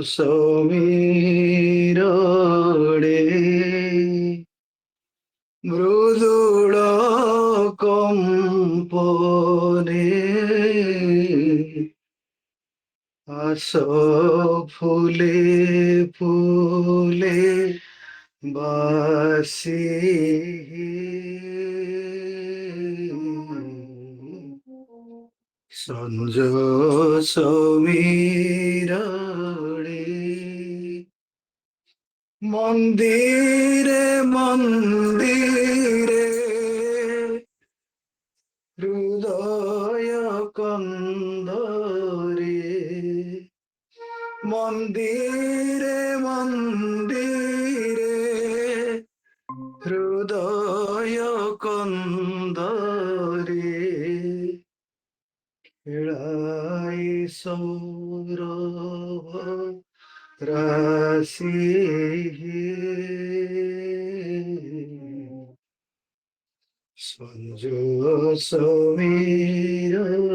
সমীরণে মৃদুল কম্পনে আসো ফুলে ফুলে বাসি সঞ্জ সমীরণে মন্দিরে মন্দিরে হৃদয় কন্দরে মন্দিরে মন্দিরে হৃদয় কন্দরে খেলায় সৌরভ রাশি সঞ্জ সমীরণে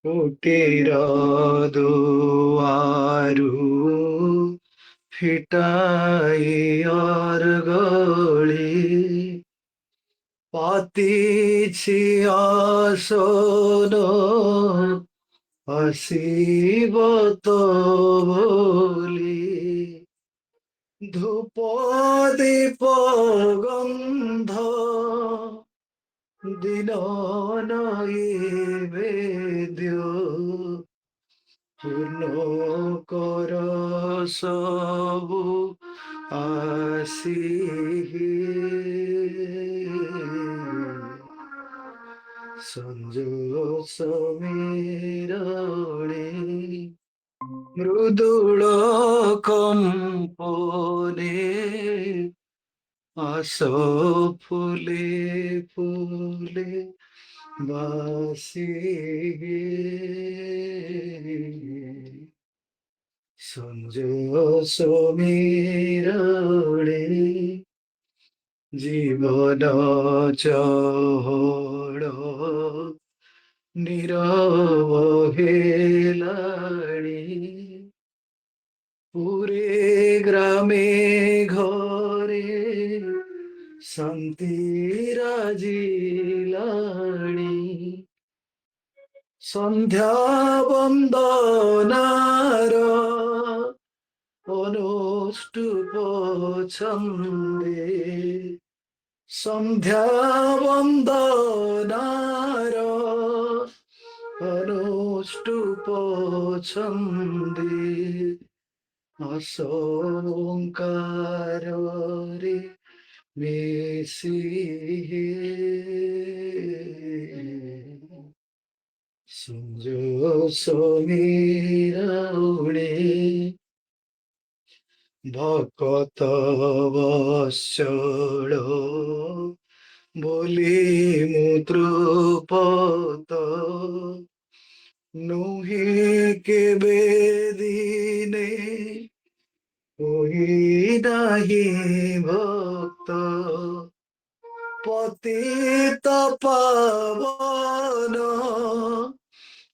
কুটির দুয়ারু ফিটাই গলি পাতিছি আসন আসিব তো বলি ধূপ দীপ গন্ধ দিন নৈবেদ্য পূর্ণ কর সবু আসি সঞ্জ সমীরণে মৃদুল কম্পনে আসো ফুলে ফুলে বাসি সঞ্জ সমীরণে জীবন চহড় নীরব হেলাড়ি পুরে গ্রামে ঘরে শান্তি রাজিলাড়ি সন্ধ্যা বন্দনার অনুষ্টুপ ছন্দে সন্ধ্যা বন্দনার অনুষ্টুপ ছন্দে অসংকার রে মেসি সঞ্জ সমীরণে ভকত বৎসল বলি মূত্রপত নুহে কেবে দিনে ওই নাহি ভক্ত পতিত পাবন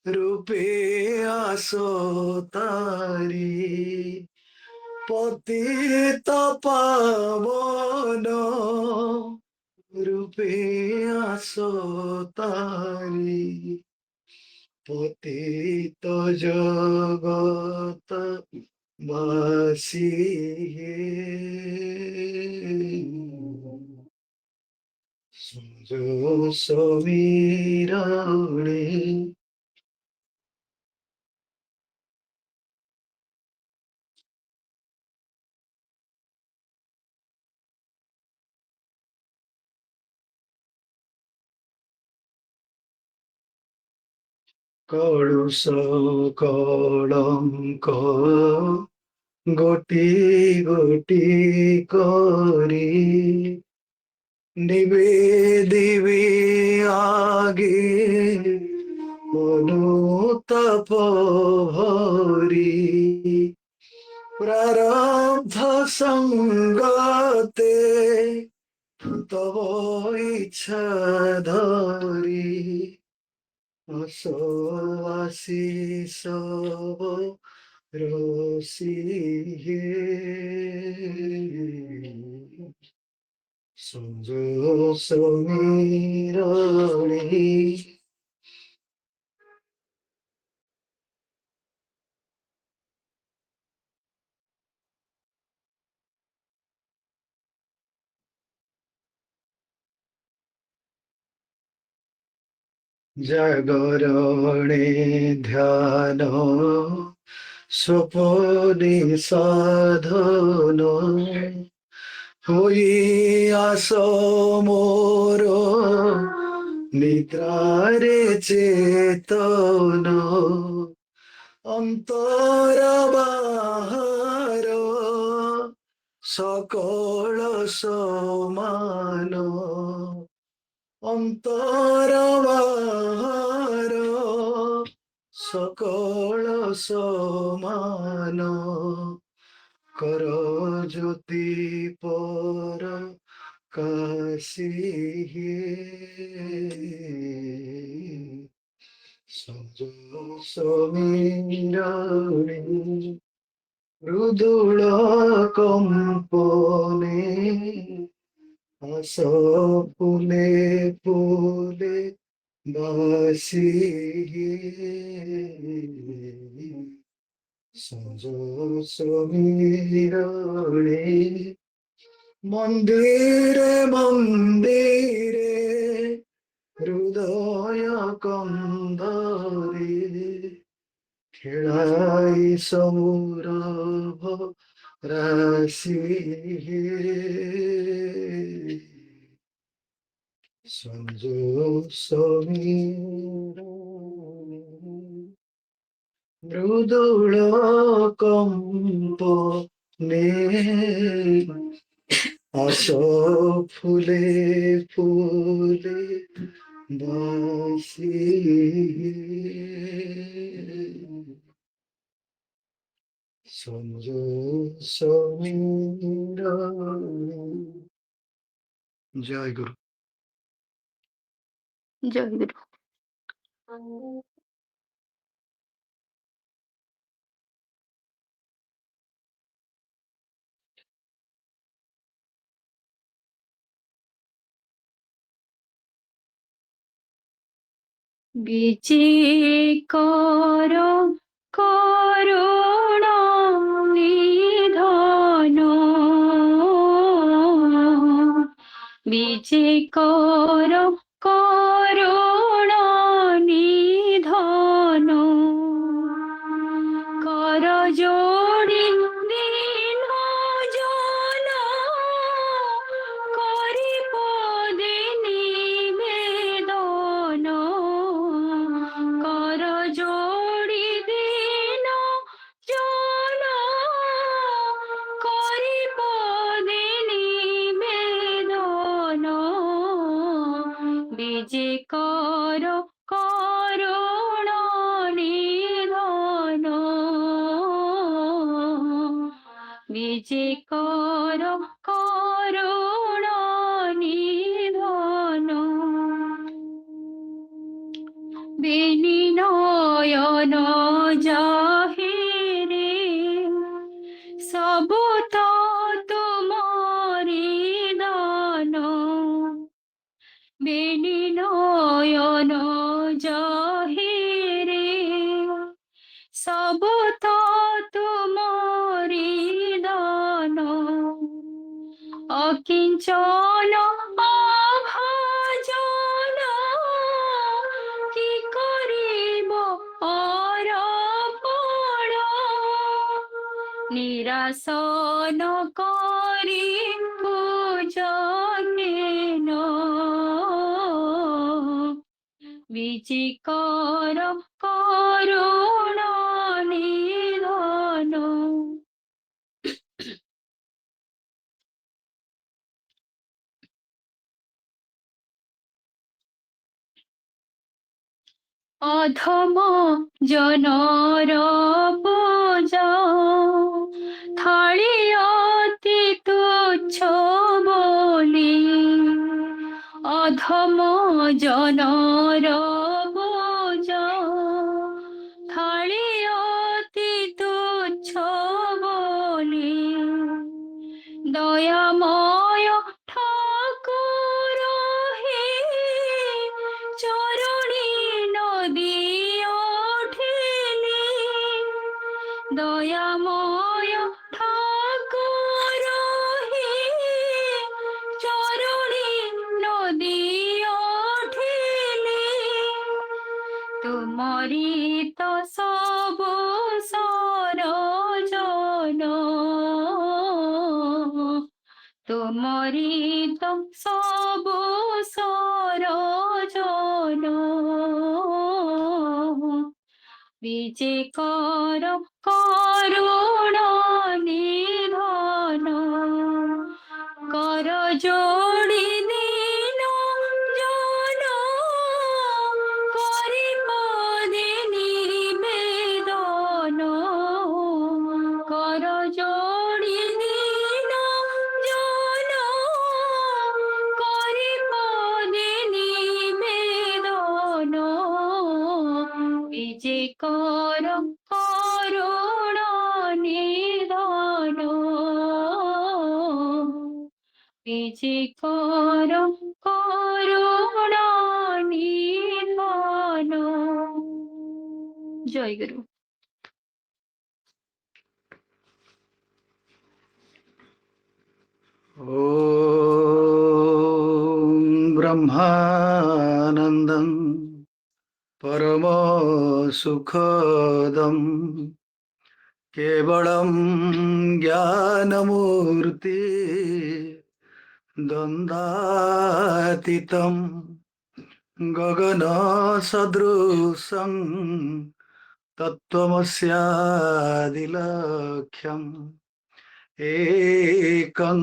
রূপে আসো তারি পতিত পাবন রূপে আসো তারি পতিত জগত বাসি সঞ্জ সমীরণে কলুষ কলঙ্ক গোটি গোটি করি নিবে দিবে আগে অনুতাপ ভরি প্রারব্ধ সঙ্গতে তব ইচ্ছা ধরি আশীষ রসি সংযোগ সমীরণী জাগরণে ধ্যান স্বপনে সাধন হইয়াস মোর নিদ্রারে চেতন অন্তর বাহার সকল সমান অন্তর বাহার সকল সমান কর জ্যোতি পর কাশি সমীরণী মৃদুল কম্পনে আস ফুলে ফুলে বাসি সমীরণে মন্দিরে মন্দিরে হৃদয় কন্দরে খেলাই সৌরভ রাশি সংযোগ সমীরণে মৃদুল কম্পনে আস ফুলে ফুলে বাসি সংযোগ সমীরণে। জয় গুরু। জয় গুরু। বিচিকর করুণ নিধন বিচিকর করুণ নিধন কর যোড়ি দিন জন করি পদে নিবেদন কর যোড়ি দিন জন করি পদে নিবেদন বিজে কর করুণ নিধন বিজে কর করুণ নিধন বেনি নয়ন জাহিরে সবু তো তোমারি দান বেনি নয়ন জাহিরে সবু তো তোমারি দান অকিঞ্চন অভাজন কি করিব অর্পণ নিরাসন করি পূজনেন বিচিকর করুণ নিধন। অধম জনর পূজা থাଳି অতি তুচ্ছ বলি অধম জনর পূজা থালি অতি তুচ্ছ বলি দয়াময় ঠাকুর হে চরণী নদী ওঠেলি দয়াময় ঠাকুর হে চরণী নদী ওঠেলি তুমরি তো সবু সরজন তুমরি তো সবু সরজন বিজে কর করুণ নিধন কর যোড়ি দিন জন করি পদে নিবেদন কর যোড়ি দিন জন করি পদে নিবেদন বিজে কর করুণ নিধন বিজে কর করুণ নিধন জয় গুরু। ॐ ब्रह्मानन्दं परमसुखदं केवलं ज्ञानमूर्ति द्वन्द्वातीतं गगनसदृशं तत्त्वमस्यादिलक्ष्यम् एकं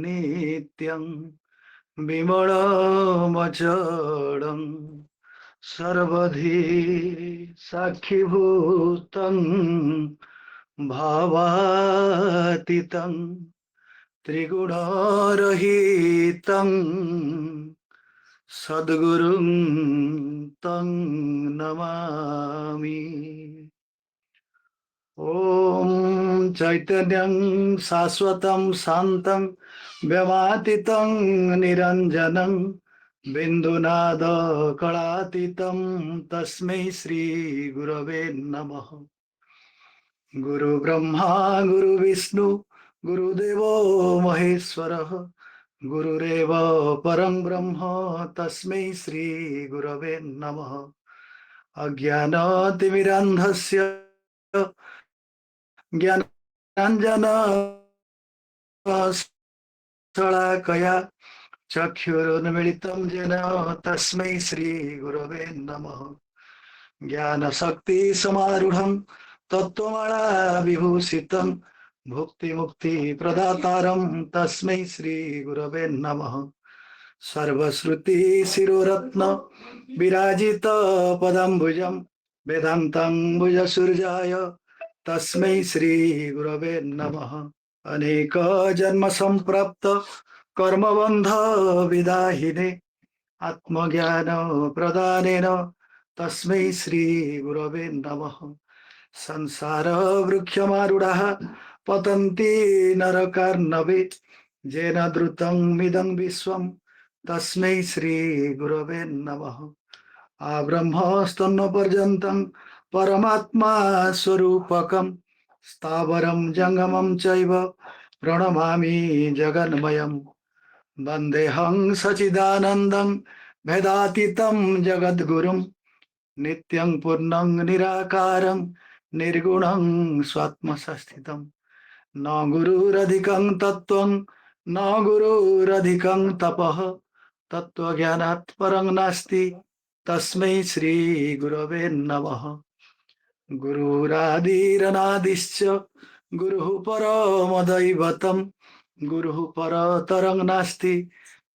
नित्यं विमलमचलं सर्वधी साक्षिभूतं भावातीतं त्रिगुणरहितं सद्गुरुं तं नमामि। ॐ चैतन्यं शाश्वतं शान्तं व्यमातीतं निरञ्जनं बिन्दुनादकलातीतं तस्मै श्रीगुरवे नमः। गुरुब्रह्मा गुरुविष्णु गुरुदेवो महेश्वरः गुरुरेव परं ब्रह्म तस्मै श्रीगुरवे नमः। अज्ञानतिमिरान्धस्य ज्ञानाञ्जनशलाकया चक्षुरुन्मिलितं येन तस्मै श्रीगुरवे नमः। ज्ञानशक्तिसमारूढं तत्त्वमालाविभूषितं भुक्तिमुक्तिप्रदातारं तस्मै श्रीगुरवे नमः। सर्वश्रुतिशिरोरत्न विराजितपदाम्बुजं वेदान्तं भुजसूर्याय तस्मै श्रीगुरवे नमः। अनेक जन्म संप्राप्त कर्मबन्ध विदाहिने आत्मज्ञान प्रदानेन तस्मै श्रीगुरवे नमः। संसार वृक्षमारूढाः पतन्ति नरकार्णवे येन द्रुतं मिदं विश्वं तस्मै श्रीगुरवे नमः। आब्रह्मस्तन्नपर्यन्तं परमात्मा स्वरूपकं स्थावरं जङ्गमं चैव प्रणमामि जगन्मयं। वन्देऽहं सच्चिदानन्दं भेदातीतं जगद्गुरुं नित्यं पूर्णं निराकारं निर्गुणं स्वात्मसंस्थितं। न गुरुरधिकं तत्त्वं न गुरुरधिकं तपः तत्त्वज्ञानात् परं नास्ति तस्मै श्रीगुरवे नमः। गुरुरादिरनादिश्च गुरुः परमदैवतं गुरुः परतरं नास्ति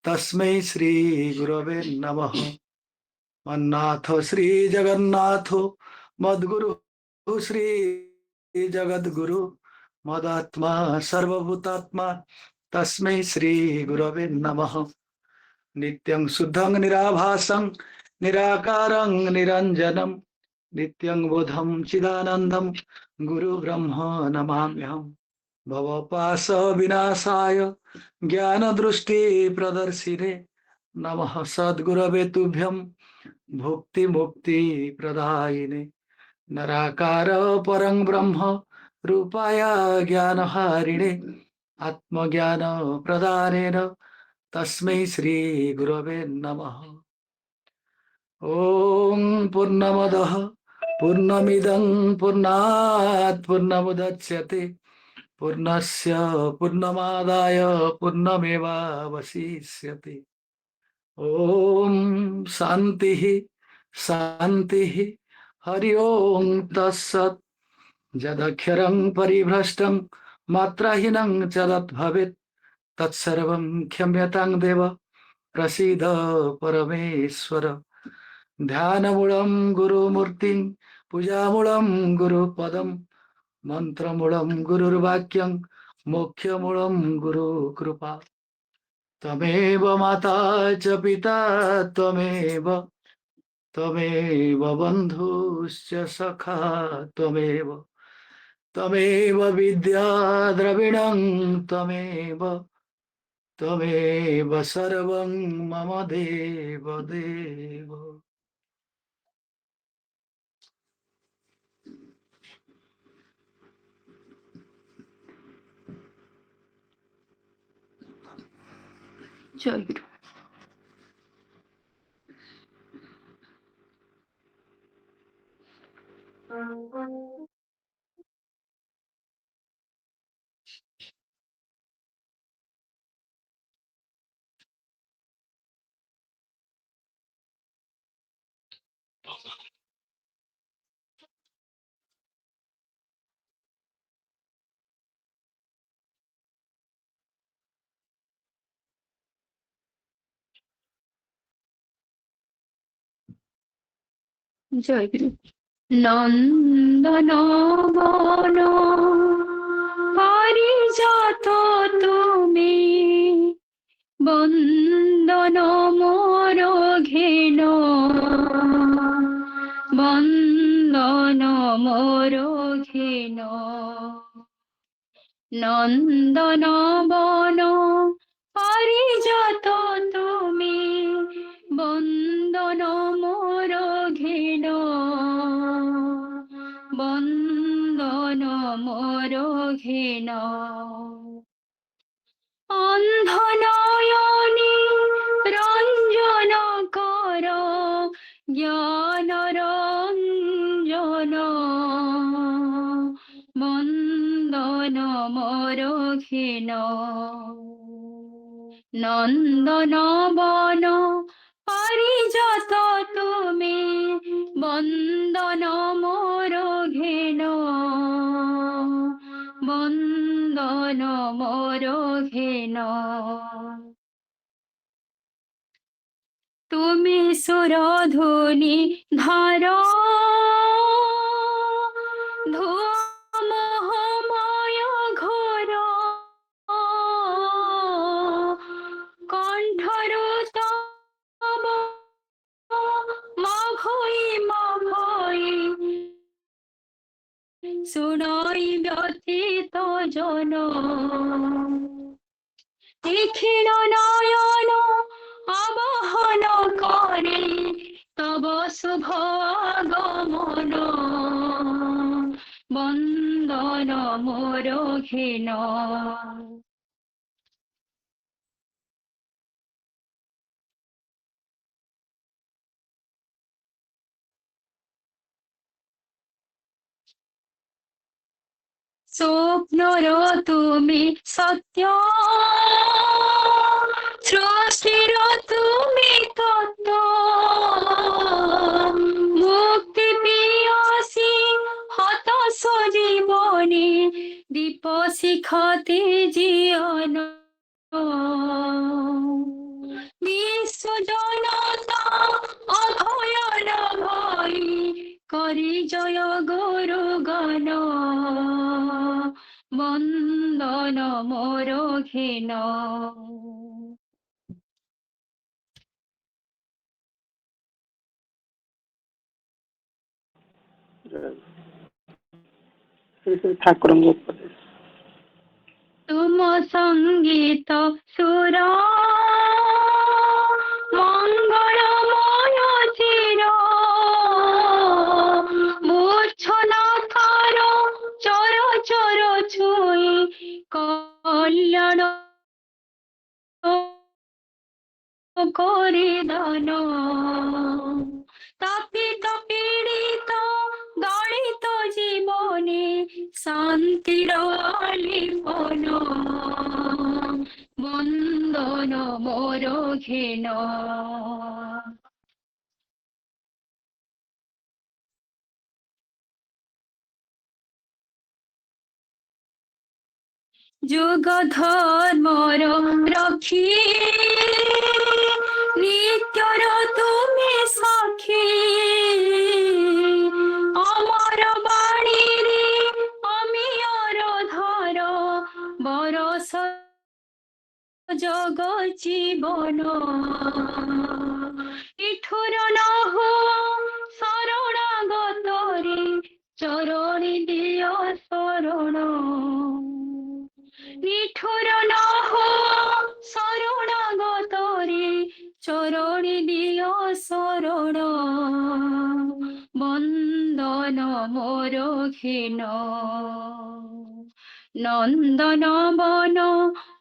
तस्मै श्रीगुरवे नमः। अन्नाथ श्री जगन्नाथ मद्गुरु श्री जगद्गुरु मदात्मा सर्वभूतात्मा तस्मै श्री गुरवे नमः। नित्यं शुद्धं निराभासं निराकारं निरञ्जनं नित्यं बोधं चिदानन्दं गुरु ब्रह्म नमाम्यहम्। भवपाश विनाशाय ज्ञानदृष्टि प्रदर्शिने नमः सद्गुरवे तुभ्यं भुक्ति मुक्ति प्रदायिने नराकार परं ब्रह्म रूपाय ज्ञानहारिणे आत्मज्ञान प्रदानेन तस्मै श्री गुरवे नमः। ओम पूर्णमदः पूर्णमिदं पूर्णात् पूर्णमुदच्यते पूर्णस्य पूर्णमादाय पूर्णमेवावशिष्यते। ओम शान्तिः शान्तिः हरि ओम तत्सत्। यदक्षरं परिभ्रष्टं मात्राहीनं च तद्भवेत् तत्सर्वं क्षम्यतां देव प्रसीद परमेश्वर। ध्यानमूलं गुरुमूर्तिं पूजामूलं गुरुपदं मंत्रमूलं गुरुर्वाक्यं मोक्षमूलं गुरुकृपा। तमेव माता च पिता त्वमेव त्वमेव बन्धुश्च सखा त्वमेव त्वमेव विद्या द्रविणं त्वमेव त्वमेव सर्वं मम देव देव। জয় গুরু। জয় গুরু। নন্দন বন পারিজাত তুমি বন্দন মোর ঘেন বন্দন মোর ঘেন নন্দন বন পারিজাত তুমি বন্দন মোর ঘেন বন্দন মোর ঘেন অন্ধ নয়নে রঞ্জন কর জ্ঞান রঞ্জন বন্দন মোর ঘেন নন্দন বন পারিজাত তুমি বন্দন মোর ঘেন বন্দন মোর ঘেন তুমি সুরধুনি ধর ধূমময় ঘোর কণ্ঠর তব মঘই মঘই শুনাই ব্যথিত জন তীক্ষ্ণ নয়ন আবাহন করে তব শুভ আগমন বন্দন মোর ঘেন স্বপ্নর তুমি সত্য সৃষ্টির তুমি তত্ত্ব মুক্তি পিয়াসী হত সজীবনী দীপ শিখতে জীবন বিশ্ব জনতা অভয় পরিচয় গুরুগণ বন্দন মোর ঘেন। ଶ୍ରୀ ଶ୍ରୀ ଠାକୁରଙ୍କ ଉପଦେଶ। ତୁମ ସଙ୍ଗୀତ ସୁର ମଙ୍ଗଳମୟ ଚିର ମୂର୍ଚ୍ଛନ କର ଚର ଚର ଛୁଇଁ କଲ୍ୟାଣ করিদান। তাপিত পীড়িত দলিত জীবনে শান্তির আলিপন বন্দন মোর ঘেন। যুগ ধর্মর রক্ষী নিত্যর তুমি সখী অমর বাণীরে অমিয়র ধর বরস জগ জীবন। নিঠুর নহু শরণাগতরে চরণে দিয় শরণ। নিঠুর নহু শরণাগতরে চরণে দিয় শরণ বন্দন মোর ঘেন। নন্দন বন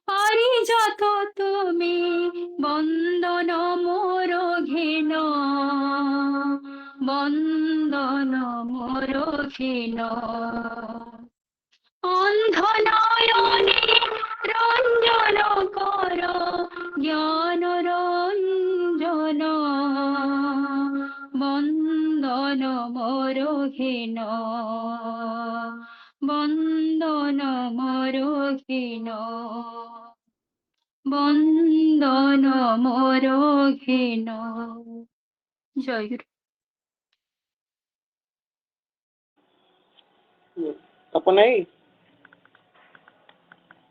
পারিজাত তুমি বন্দন মোর ঘেন বন্দন মোর ঘেন। অন্ধ নয়নে রঞ্জন কর জ্ঞান রঞ্জন বন্দন মোর ঘেন বন্দন মোর ঘেন বন্দন মোর ঘেন। জয় গুরু। ତପନାଇ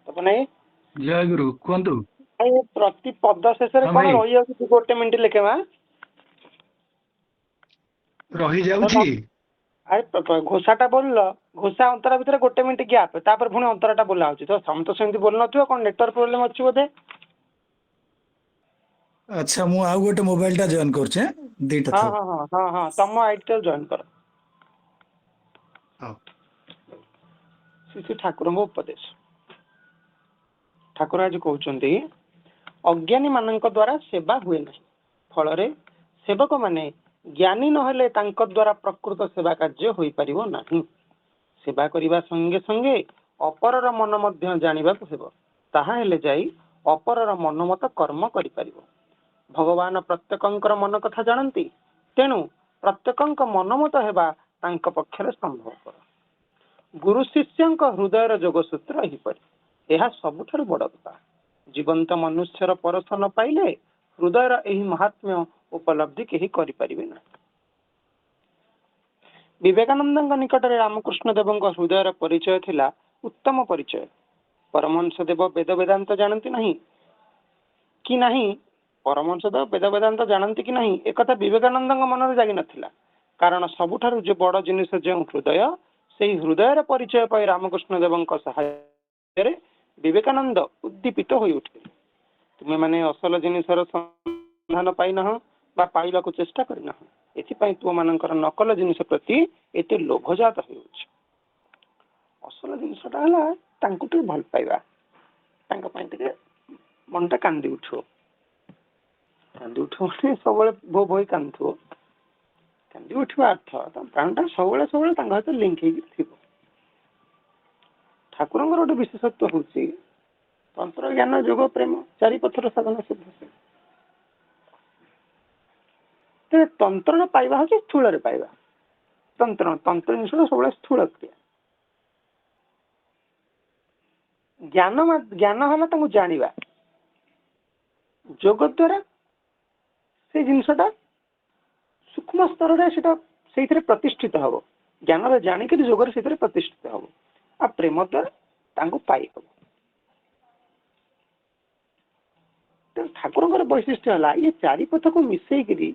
ତପନାଇ ଜୟ ଗୁରୁ କୁହନ୍ତୁ। ପ୍ରତି ପଦ ଶେଷରେ ହଁ କଣ ଭାଇ। ରହିଯାଉଛି 1 ମିନିଟ୍ ଲେଖେ ମା? ରହିଯାଉଛି। ଘୋଷାଟା ବୋଲିଲ, ଘୋଷା ଅନ୍ତରା ଭିତରେ 1 ମିନିଟ୍ ଗ୍ୟାପ୍, ତାପରେ ପୁଣି ଅନ୍ତରାଟା ବୋଲା ହଉଛି। ତ ସମସ୍ତ ସେମିତି ବୋଲୁ ନଥିବ, କଣ ନେଟୱାର୍କ ପ୍ରୋବ୍ଲେମ ଅଛି ବୋଧେ? ଆଚ୍ଛା ମୁଁ ଆଉ ଗୋଟେ ମୋବାଇଲଟା ଜଏନ୍ କରୁଛି। ଦିଟା ହଁ ଥାଉ। ହଁ ହଁ ହଁ ହଁ ତମ ଆଇଡିଟା ଜଏନ୍ କର। ହଉ। ଶ୍ରୀ ଠାକୁରଙ୍କ ଉପଦେଶ। ଠାକୁର ଆଜି କହୁଛନ୍ତି ଅଜ୍ଞାନୀ ମାନଙ୍କ ଦ୍ୱାରା ସେବା ହୁଏ ନାହିଁ, ଫଳରେ ସେବକ ମାନେ ଜ୍ଞାନୀ ନହେଲେ ତାଙ୍କ ଦ୍ୱାରା ପ୍ରକୃତ ସେବା କାର୍ଯ୍ୟ ହୋଇପାରିବ ନାହିଁ। ସେବା କରିବା ସଙ୍ଗେ ସଙ୍ଗେ ଅପରର ମନ ମଧ୍ୟ ଜାଣିବାକୁ ହେବ, ତାହା ହେଲେ ଯାଇ ଅପରର ମନମତ କର୍ମ କରିପାରିବ। ଭଗବାନ ପ୍ରତ୍ୟେକଙ୍କର ମନ କଥା ଜାଣନ୍ତି, ତେଣୁ ପ୍ରତ୍ୟେକଙ୍କ ମନମତ ହେବା ତାଙ୍କ ପକ୍ଷରେ ସମ୍ଭବପର। ଗୁରୁ ଶିଷ୍ୟଙ୍କ ହୃଦୟର ଯୋଗସୂତ୍ର ଏହିପରି, ଏହା ସବୁଠାରୁ ବଡ଼ କଥା। ଜୀବନ୍ତ ମନୁଷ୍ୟର ପରଶ ନ ପାଇଲେ ହୃଦୟର ଏହି ମହାତ୍ମ୍ୟ ଉପଲବ୍ଧି କେହି କରିପାରିବେ ନାହିଁ। ବିବେକାନନ୍ଦଙ୍କ ନିକଟରେ ରାମକୃଷ୍ଣ ଦେବଙ୍କ ହୃଦୟର ପରିଚୟ ଥିଲା ଉତ୍ତମ ପରିଚୟ। ପରମହଂସ ଦେବ ବେଦ ବେଦାନ୍ତ ଜାଣନ୍ତି ନାହିଁ କି ନାହିଁ, ପରମହଂସ ଦେବ ବେଦ ବେଦାନ୍ତ ଜାଣନ୍ତି କି ନାହିଁ ଏକଥା ବିବେକାନନ୍ଦଙ୍କ ମନରେ ଜାଗିନଥିଲା। କାରଣ ସବୁଠାରୁ ଯେ ବଡ଼ ଜିନିଷ ଯେଉଁ ହୃଦୟ, ସେହି ହୃଦୟର ପରିଚୟ ପାଇ ରାମକୃଷ୍ଣ ଦେବଙ୍କ ସାହାଯ୍ୟରେ ବିବେକାନନ୍ଦ ଉଦ୍ଦୀପିତ ହୋଇ ଉଠିଥିଲେ। ତୁମେମାନେ ଅସଲ ଜିନିଷର ସନ୍ଧାନ ପାଇନାହ ବା ପାଇବାକୁ ଚେଷ୍ଟା କରିନାହ, ଏଥିପାଇଁ ତୁମମାନଙ୍କର ନକଲ ଜିନିଷ ପ୍ରତି ଏତେ ଲୋଭଜାତ ହେଉଛି। ଅସଲ ଜିନିଷଟା ହେଲା ତାଙ୍କୁ ଟିକେ ଭଲ ପାଇବା, ତାଙ୍କ ପାଇଁ ଟିକେ ମନଟା କାନ୍ଦି ଉଠିବ। କାନ୍ଦି ଉଠିବ ମାନେ ସବୁବେଳେ ଭୋ ଭୋଇ କାନ୍ଦୁଥିବ। କାନ୍ଦି ଉଠିବା ଅର୍ଥ ପ୍ରାଣଟା ସବୁବେଳେ ତାଙ୍କ ସହିତ ଲିଙ୍କ ହେଇକି ଥିବ। ଠାକୁରଙ୍କର ଗୋଟେ ବିଶେଷତ୍ୱ ହଉଛି ତନ୍ତ୍ର ଜ୍ଞାନ ଯୋଗ ପ୍ରେମ ଚାରିପଥର ସାଧନ ସିଦ୍ଧ। ତନ୍ତ୍ରର ପାଇବା ହଉଛି ସ୍ଥୂଳରେ ପାଇବା। ତନ୍ତ୍ର ଜିନିଷଟା ସବୁବେଳେ ସ୍ଥୂଳ କ୍ରିୟା। ଜ୍ଞାନ ହେଲା ତାଙ୍କୁ ଜାଣିବା। ଯୋଗ ଦ୍ୱାରା ସେ ଜିନିଷଟା ସୂକ୍ଷ୍ମ ସ୍ତରରେ ସେଟା ସେଇଥିରେ ପ୍ରତିଷ୍ଠିତ ହବ, ଜ୍ଞାନରେ ଜାଣିକରି ଯୋଗରେ ସେଇଥିରେ ପ୍ରତିଷ୍ଠିତ ହବ, ଆଉ ପ୍ରେମ ଦ୍ୱାରା ତାଙ୍କୁ ପାଇବ। ତେଣୁ ଠାକୁରଙ୍କର ବୈଶିଷ୍ଟ୍ୟ ହେଲା ଇଏ ଚାରିପଥକୁ ମିଶେଇକିରି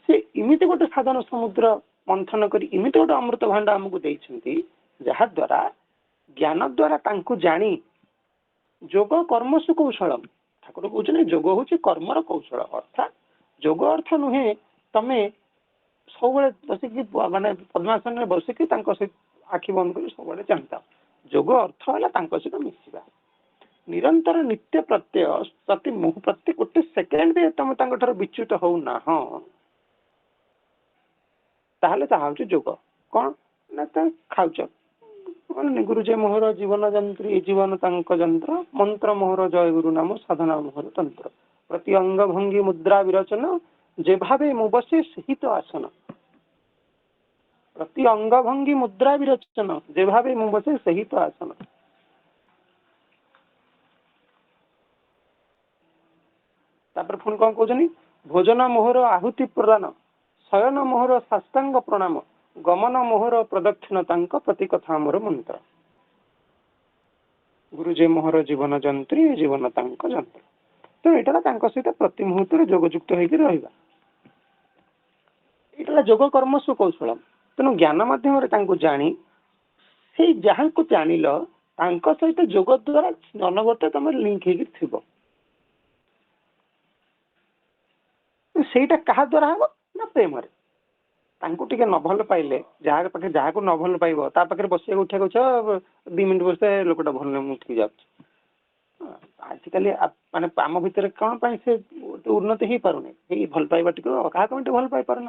ସେ ଏମିତି ଗୋଟେ ସାଧନ ସମୁଦ୍ର ମନ୍ଥନ କରି ଏମିତି ଗୋଟେ ଅମୃତ ଭାଣ୍ଡ ଆମକୁ ଦେଇଛନ୍ତି, ଯାହା ଦ୍ୱାରା ଜ୍ଞାନ ଦ୍ୱାରା ତାଙ୍କୁ ଜାଣି ଯୋଗ କର୍ମସୁ କୌଶଳମ, ଠାକୁର କହୁଛନ୍ତି ଯୋଗ ହଉଛି କର୍ମର କୌଶଳ। ଅର୍ଥାତ୍ ଯୋଗ ଅର୍ଥ ନୁହେଁ ତମେ ସବୁବେଳେ ବସିକି ମାନେ ପଦ୍ମାସନରେ ବସିକି ତାଙ୍କ ସହିତ ଆଖି ବନ୍ଦ କରି ସବୁବେଳେ ଚାହିଁଥାଅ। ଯୋଗ ଅର୍ଥ ହେଲା ତାଙ୍କ ସହିତ ମିଶିବା, ନିରନ୍ତର ନିତ୍ୟ ପ୍ରତ୍ୟୟ ପ୍ରତି ପ୍ରତି ଗୋଟେ ସେକେଣ୍ଡ ବି ତମେ ତାଙ୍କ ଠାରୁ ବିଚ୍ୟୁତ ହଉନାହଁ, ତାହେଲେ ତାହା ହଉଛି ଯୋଗ। କଣ ନା ତମେ ଖାଉଛ, ଗୁରୁଜେ ମୋହର ଜୀବନ ଯନ୍ତ୍ରୀ, ଜୀବନ ତାଙ୍କ ଯନ୍ତ୍ର, ମନ୍ତ୍ର ମୋହର ଜୟ ଗୁରୁ ନାମ, ସାଧନା ମୋହର ତନ୍ତ୍ର, ପ୍ରତି ଅଙ୍ଗ ଭଙ୍ଗୀ ମୁଦ୍ରା ବିରଚନ, যে ভাবে মু বসে ସେହି তো আসন, প্রতি অঙ্গ ভঙ্গি মুদ্রা বিরচন, যে ভাবে মু বসে ସେହି তো আসন। ତାପରେ ପୁଣି କଣ କହୁଛନ୍ତି, ଭୋଜନ ମୋହର ଆହୁତି ପ୍ରଦାନ, ଶୟନ ମୋହର ସାଷ୍ଟାଙ୍ଗ ପ୍ରଣାମ, ଗମନ ମୋହର ପ୍ରଦକ୍ଷିଣ ତାଙ୍କ ପ୍ରତି କଥା ଆମର ମନ୍ତ୍ର। ଗୁରୁଜେ ମୋହର ଜୀବନ ଯନ୍ତ୍ରୀ, ଜୀବନ ତାଙ୍କ ଯନ୍ତ୍ର। ତେଣୁ ଏଇଟା ତାଙ୍କ ସହିତ ପ୍ରତି ମୁହୂର୍ତ୍ତରେ ଯୋଗଯୁକ୍ତ ହେଇକି ରହିବା, ଏଇଟା ଯୋଗ କର୍ମ ସୁକୌଶଳ। ତେଣୁ ଜ୍ଞାନ ମାଧ୍ୟମରେ ତାଙ୍କୁ ଜାଣି ସେଇ ଯାହାକୁ ଜାଣିଲ ତାଙ୍କ ସହିତ ଯୋଗ ଦ୍ୱାରା ଅନବରତ ତମେ ଲିଙ୍କ ହେଇକି ଥିବ। ସେଇଟା କାହା ଦ୍ୱାରା ହବ ନା ପ୍ରେମରେ। ତାଙ୍କୁ ଟିକେ ନ ଭଲ ପାଇଲେ, ଯାହା ପାଖରେ ଯାହାକୁ ନ ଭଲ ପାଇବ ତା ପାଖରେ ବସିବାକୁ ଉଠିବାକୁ ଇଚ୍ଛା, 2 ମିନିଟ୍ ବସିଲେ ଲୋକଟା ଭଲ ନାହିଁ ମୁଁ ଉଠିକି ଯାଉଛି। ଆଜିକାଲି ମାନେ ଆମ ଭିତରେ କଣ ପାଇଁ ସେ ଉନ୍ନତି ହେଇପାରୁନି, ଏଇ ଭଲ ପାଇବା ଟିକେ କାହାକୁ ଟିକେ ଭଲ ପାଇ ପାରୁନ,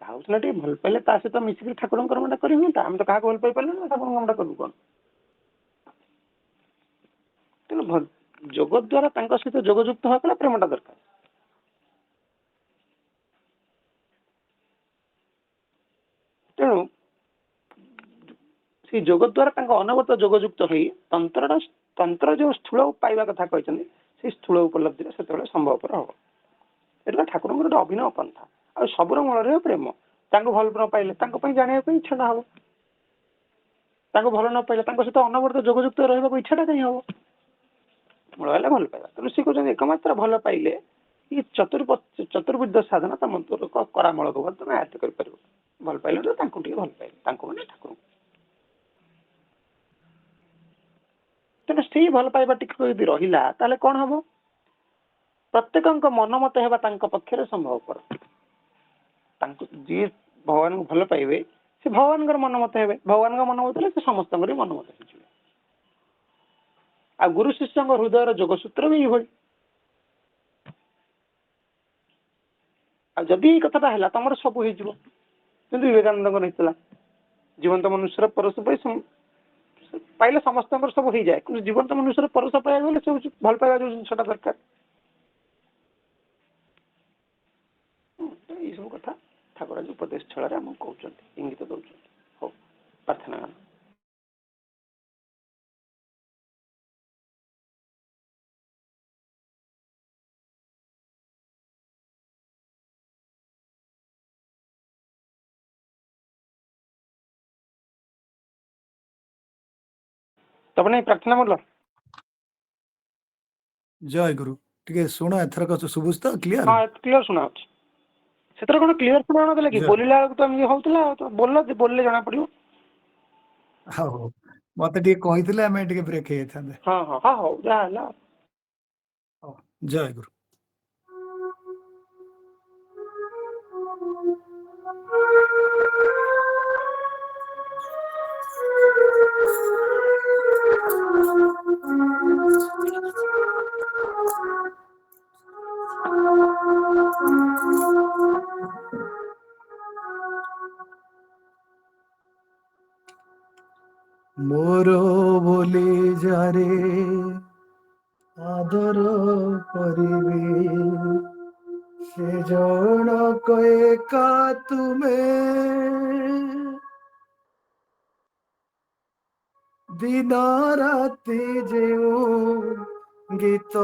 କାହାକୁ ସିନା ଟିକେ ଭଲ ପାଇଲେ ତା ସହିତ ମିଶିକି ଠାକୁରଙ୍କ କର୍ମଟା କରି ହୁଅନ୍ତା। ଆମେ ତ କାହାକୁ ଭଲ ପାଇ ପାରିଲୁ ନା, ଠାକୁରଙ୍କ କାମଟା କରିବୁ କଣ? ତେଣୁ ଯୋଗ ଦ୍ୱାରା ତାଙ୍କ ସହିତ ଯୋଗଯୁକ୍ତ ହବା ପାଇଁ ପ୍ରେମଟା ଦରକାର। ତେଣୁ ସେ ଯୋଗ ଦ୍ୱାରା ତାଙ୍କ ଅନବରତ ଯୋଗଯୁକ୍ତ ହୋଇ ତନ୍ତ୍ର ଯୋଉ ସ୍ଥୂଳ ପାଇବା କଥା କହିଛନ୍ତି, ସେଇ ସ୍ଥୂଳ ଉପଲବ୍ଧିରେ ସେତେବେଳେ ସମ୍ଭବପର ହବ। ଏଇଟା ଠାକୁରଙ୍କର ଗୋଟେ ଅଭିନବ ପନ୍ଥା। ଆଉ ସବୁର ମୂଳରେ ପ୍ରେମ। ତାଙ୍କୁ ଭଲ ନ ପାଇଲେ ତାଙ୍କ ପାଇଁ ଜାଣିବା ପାଇଁ ଇଚ୍ଛାଟା ହବ, ତାଙ୍କୁ ଭଲ ନ ପାଇଲେ ତାଙ୍କ ସହିତ ଅନବରତ ଯୋଗଯୁକ୍ତ ରହିବାକୁ ଇଚ୍ଛାଟା କାହିଁ ହବ? ମୂଳ ହେଲା ଭଲ ପାଇବା। ତେଣୁ ସେ କହୁଛନ୍ତି ଏକମାତ୍ର ଭଲ ପାଇଲେ ଏ ଚତୁର୍ବିଧ ସାଧନ ତମ କରାମୂଳକ ତମେ ଆୟତ୍ତ କରିପାରିବ। ଭଲ ପାଇଲେ ତ ତାଙ୍କୁ ଟିକେ ଭଲ ପାଇଲେ, ତାଙ୍କୁ ମାନେ ଠାକୁରଙ୍କୁ। ତେଣୁ ସେଇ ଭଲ ପାଇବା ଟିକେ ଯଦି ରହିଲା ତାହେଲେ କଣ ହବ? ପ୍ରତ୍ୟେକଙ୍କ ମନ ମତ ହେବା ତାଙ୍କ ପକ୍ଷରେ ସମ୍ଭବପର। ତାଙ୍କୁ ଯିଏ ଭଗବାନଙ୍କୁ ଭଲ ପାଇବେ ସେ ଭଗବାନଙ୍କର ମନ ମତ ହେବେ, ଭଗବାନଙ୍କ ମନ ମତ ହେଲେ ସେ ସମସ୍ତଙ୍କର ମନ ମତ ହେଇଯିବେ। ଆଉ ଗୁରୁ ଶିଷ୍ୟଙ୍କ ହୃଦୟର ଯୋଗସୂତ୍ର ବି ଏଇଭଳି। ଆଉ ଯଦି ଏଇ କଥାଟା ହେଲା ତମର ସବୁ ହେଇଯିବ। କିନ୍ତୁ ବିବେକାନନ୍ଦଙ୍କର ହେଇଥିଲା, ଜୀବନ୍ତ ମନୁଷ୍ୟର ପରଶ ପାଇଲେ ସମସ୍ତଙ୍କର ସବୁ ହେଇଯାଏ, କିନ୍ତୁ ଜୀବନ୍ତ ମନୁଷ୍ୟର ପରଶ ପାଇବାକୁ ଗଲେ ସବୁ ଭଲ ପାଇବା ଯୋଉ ଜିନିଷଟା ଦରକାର। ଏଇ ସବୁ କଥା ଠାକୁର ଆଜି ଉପଦେଶ ଛଳରେ ଆମକୁ କହୁଛନ୍ତି, ଇଙ୍ଗିତ ଦଉଛନ୍ତି। ହଉ, ପ୍ରାର୍ଥନା। ତମେ ପ୍ରାର୍ଥନା ବୋଲ। ଜୟ ଗୁରୁ। ଟିକେ ଶୁଣ, ଏଥରକ ଶୁଭୁଛି ତ କ୍ଲିୟର? ହଁ, କ୍ଲିୟର ଶୁଣାଉଛି। ସେଥିରେ କଣ କ୍ଲିୟର ଶୁଣାଉନଥିଲା କି? ବୋଲିଲା ବେଳକୁ ତ ଏମିତି ହଉଥିଲା, ବୋଲିଲେ ଜଣା ପଡିବ। ହଉ, ମତେ ଟିକେ କହିଥିଲେ ଆମେ ଟିକେ ବ୍ରେକ୍ ହେଇଯାଇଥାନ୍ତେ। ହଁ ହଁ ହଁ, ହଉ ଯାହା ହେଲା। ହଉ, ଜୟ ଗୁରୁ। ମୋର ବୋଲି ଯାରେ ଆଦର କରିବି, ସେ ଜଣକ ଏକା ତୁମେ, ଦିନ ରାତି ଯେଉଁ ଗୀତ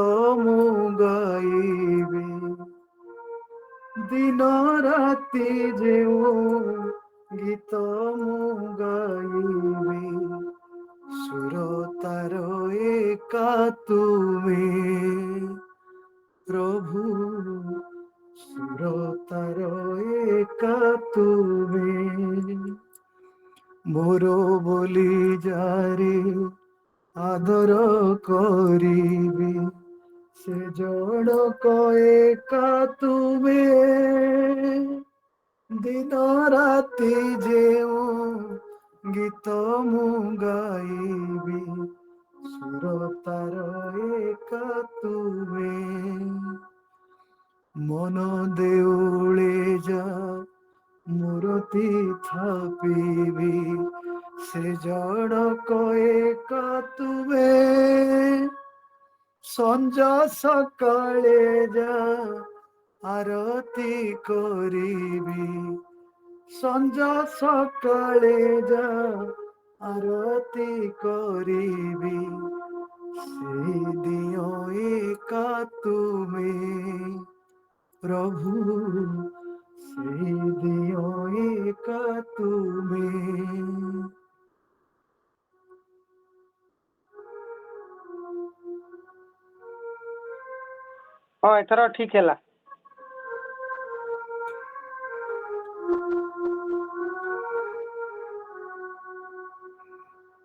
ମୁଁ ଗାଇବି, दिन राति जेऊ गीत मु गाइबी सुर तार एका तुमे प्रभु सुर तार एका तुमे मोर बोली जारे आदर करीबी से जड़क एका तुमे दिन राति जेऊ गीत मु गाइबी सुर तार एका तुमे मन देउले जा मूर्ति थापिबी से जड़क एका तुमे संज सकाळे जा आरती करीबी संज सकाळे जा आरती करीबी से दियो एका तुमे प्रभु से दियो एका तुमे हाँ एथर ठीक है।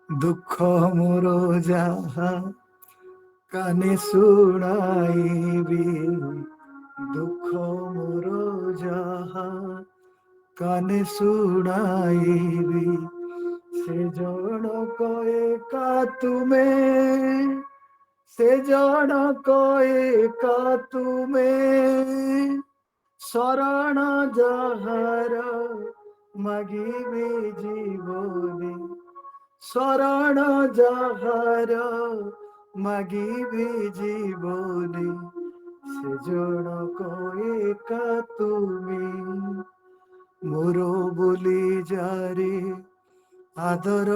दुख मोर जहा काने सुनाइबी दुख मोर जहा काने सुनाइबी से जड़क एका तुमे से जड़क एका तुमे शरण जहार मागिबी जीवने शरण जहार मागिबी जीवने से जड़क एका तुमे मोर बोली जारे आदर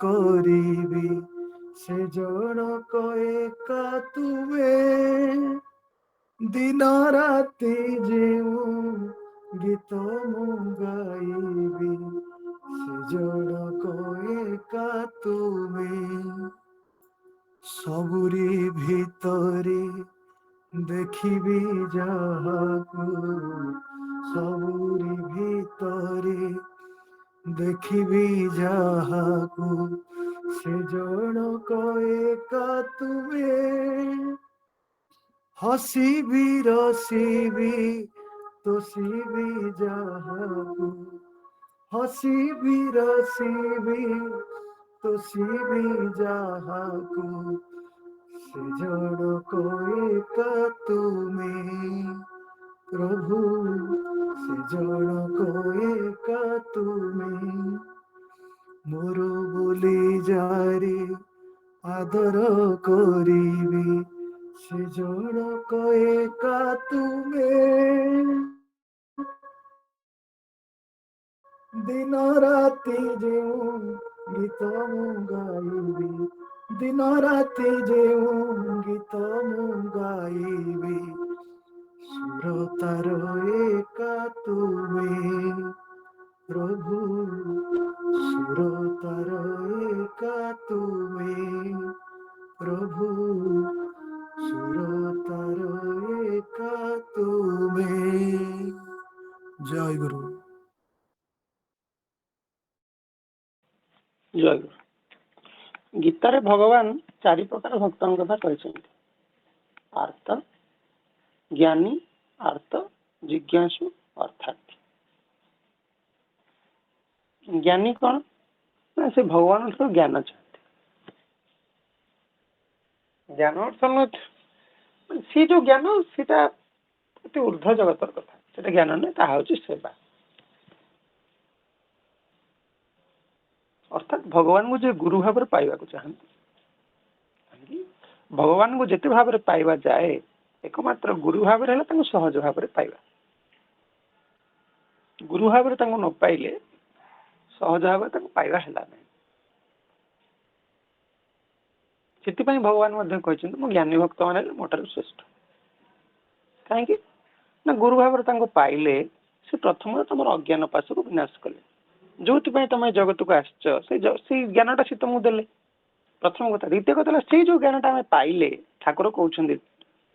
करीबी से जड़क एका तुमे दिन राति जेऊ गीत मु गाइबी से जड़क एका तुमे सबुरी भितरे देखिबी जाहाकू सबुरी भितरे देखिबी जाहाकू से जड़क एका तुमे हसीबी रसीबी तोसीबी जाहाकू हसीबी रसीबी तोसीबी जाहाकू से जड़क एका तुमे प्रभु से जड़क एका तुमे मोर बोली जारे आदर करीबी से जड़क एका तुमे दिन राति जेऊ गीत मु गाइबी दिन राति जेऊ गीत मु गाइबी सुर तार एका तुमे प्रभु सुर तार एका तुमे प्रभु सुर तार एका तुमे जय गुरु जय गुरु। गीतारे भगवान चारि प्रकार भक्तन कथा कहते आर्त ज्ञानी आर्त जिज्ञासु अर्थार्थी। ज्ञानी कौन ना से भगवान तो ज्ञान चाहते ज्ञान अर्थ सी जो ज्ञान सीटा ऊर्ध्व जगतर कथा से ज्ञान नहीं ताहा होची सेवा अर्थात भगवान को जो गुरु भाव में पाइबा चाहती भगवान को जिते भाव में पाइबा जाए एकमात्र गुरु भाव में सहज भाव में पाइबा गुरु भाव में न पाइले सहज भाव में पाइबा है से भगवान कहते मो ज्ञानी भक्त मान मोटर श्रेष्ठ कहीं ନା ଗୁରୁ ଭାବରେ ତାଙ୍କୁ ପାଇଲେ ସେ ପ୍ରଥମେ ତମର ଅଜ୍ଞାନ ପାଶକୁ ବିନାଶ କଲେ। ଯୋଉଥିପାଇଁ ତମେ ଜଗତକୁ ଆସିଛ ସେଇ ଜ୍ଞାନଟା ସେ ତମକୁ ଦେଲେ ପ୍ରଥମ କଥା। ଦ୍ୱିତୀୟ କଥା ହେଲା ସେଇ ଯୋଉ ଜ୍ଞାନଟା ଆମେ ପାଇଲେ ଠାକୁର କହୁଛନ୍ତି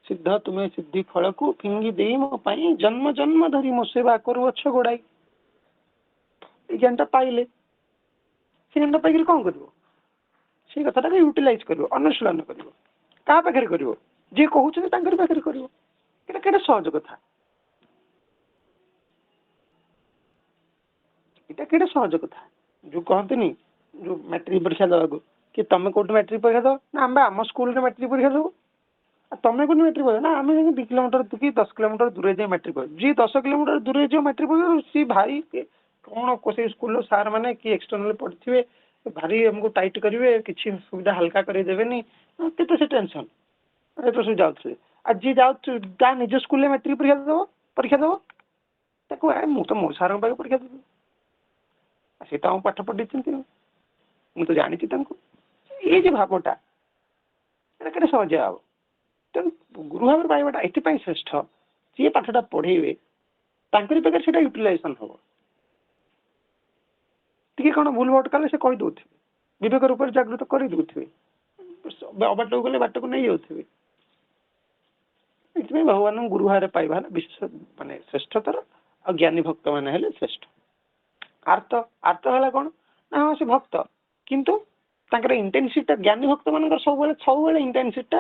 ସିଦ୍ଧ ତୁମେ ସିଦ୍ଧି ଫଳକୁ ଫିଙ୍ଗି ଦେଇ ମୋ ପାଇଁ ଜନ୍ମ ଜନ୍ମ ଧରି ମୋ ସେବା କରୁଅଛ ଗୋଡାଇ। ଏଇ ଜ୍ଞାନଟା ପାଇଲେ ସେ ଜ୍ଞାନଟା ପାଇକରି କଣ କରିବ? ସେଇ କଥାଟାକୁ ୟୁଟିଲାଇଜ କରିବ, ଅନୁଶୀଳନ କରିବ। କାହା ପାଖରେ କରିବ? ଯିଏ କହୁଛନ୍ତି ତାଙ୍କରି ପାଖରେ କରିବ। ଏଇଟା କେତେ ସହଜ କଥା, ଏଇଟା କେତେ ସହଜ କଥା। ଯୋଉ କହନ୍ତିନି ଯୋଉ ମାଟ୍ରିକ ପରୀକ୍ଷା ଦେବାକୁ କି ତମେ କୋଉଠି ମାଟ୍ରିକ ପରୀକ୍ଷା ଦବ ନା ଆମେ ଆମ ସ୍କୁଲରେ ମାଟ୍ରିକ ପରୀକ୍ଷା ଦବୁ। ଆଉ ତମେ କୋଉଠି ମାଟ୍ରିକ ପରୀକ୍ଷା ନା ଆମେ ଯାଇକି 2 କିଲୋମିଟର କି 10 କିଲୋମିଟର ଦୂରରେ ଯାଇ ମାଟ୍ରିକ ପରୀକ୍ଷା। ଯିଏ 10 କିଲୋମିଟର ଦୂରରେ ଯିବ ମାଟ୍ରିକ ପରୀକ୍ଷା ସିଏ ଭାଇ କଣ ସେଇ ସ୍କୁଲର ସାର୍ ମାନେ କି ଏକ୍ସଟର୍ନାଲ ପଢିଥିବେ ଭାରି ଆମକୁ ଟାଇଟ୍ କରିବେ, କିଛି ସୁବିଧା ହାଲକା କରିଦେବେନି, କେତେ ସେ ଟେନସନ। ଏତ ସବୁ ଯାଉଥିଲେ। ଆଉ ଯିଏ ଯାଉଛି ତା ନିଜ ସ୍କୁଲରେ ମାଟ୍ରିକ ପରୀକ୍ଷା ଦବ ତାକୁ ମୁଁ ତ ମୋ ସାରଙ୍କ ପାଖରେ ପରୀକ୍ଷା ଦେବି, ସେ ତ ଆମ ପାଠ ପଢିଛନ୍ତି, ମୁଁ ତ ଜାଣିଛି ତାଙ୍କୁ। ଏଇ ଯେ ଭାବଟା ଏଇଟା କେତେ ସହଜ ହବ। ତେଣୁ ଗୁରୁ ଭାବରେ ପାଇବାଟା ଏଥିପାଇଁ ଶ୍ରେଷ୍ଠ, ଯିଏ ପାଠଟା ପଢେଇବେ ତାଙ୍କରି ପାଖରେ ସେଇଟା ୟୁଟିଲାଇଜେସନ ହବ। ଟିକେ କଣ ଭୁଲ ଭଟ କଲେ ସେ କହିଦଉଥିବେ, ବିବେକ ରୂପରେ ଜାଗୃତ କରିଦଉଥିବେ, ଅବାଟକୁ ଗଲେ ବାଟକୁ ନେଇ ଯାଉଥିବେ। ଏଥିପାଇଁ ଭଗବାନଙ୍କୁ ଗୁରୁ ଭାବରେ ପାଇବା ହେଲା ମାନେ ଶ୍ରେଷ୍ଠତର, ଆଉ ଜ୍ଞାନୀ ଭକ୍ତ ମାନେ ହେଲେ ଶ୍ରେଷ୍ଠ। ଆର୍ତ ହେଲା କଣ ନା ହଁ ସେ ଭକ୍ତ କିନ୍ତୁ ତାଙ୍କର ଇଣ୍ଟେନ୍ସିଟିଟା ଜ୍ଞାନୀ ଭକ୍ତ ମାନଙ୍କର ସବୁବେଳେ ଇଣ୍ଟେନ୍ସିଟିଟା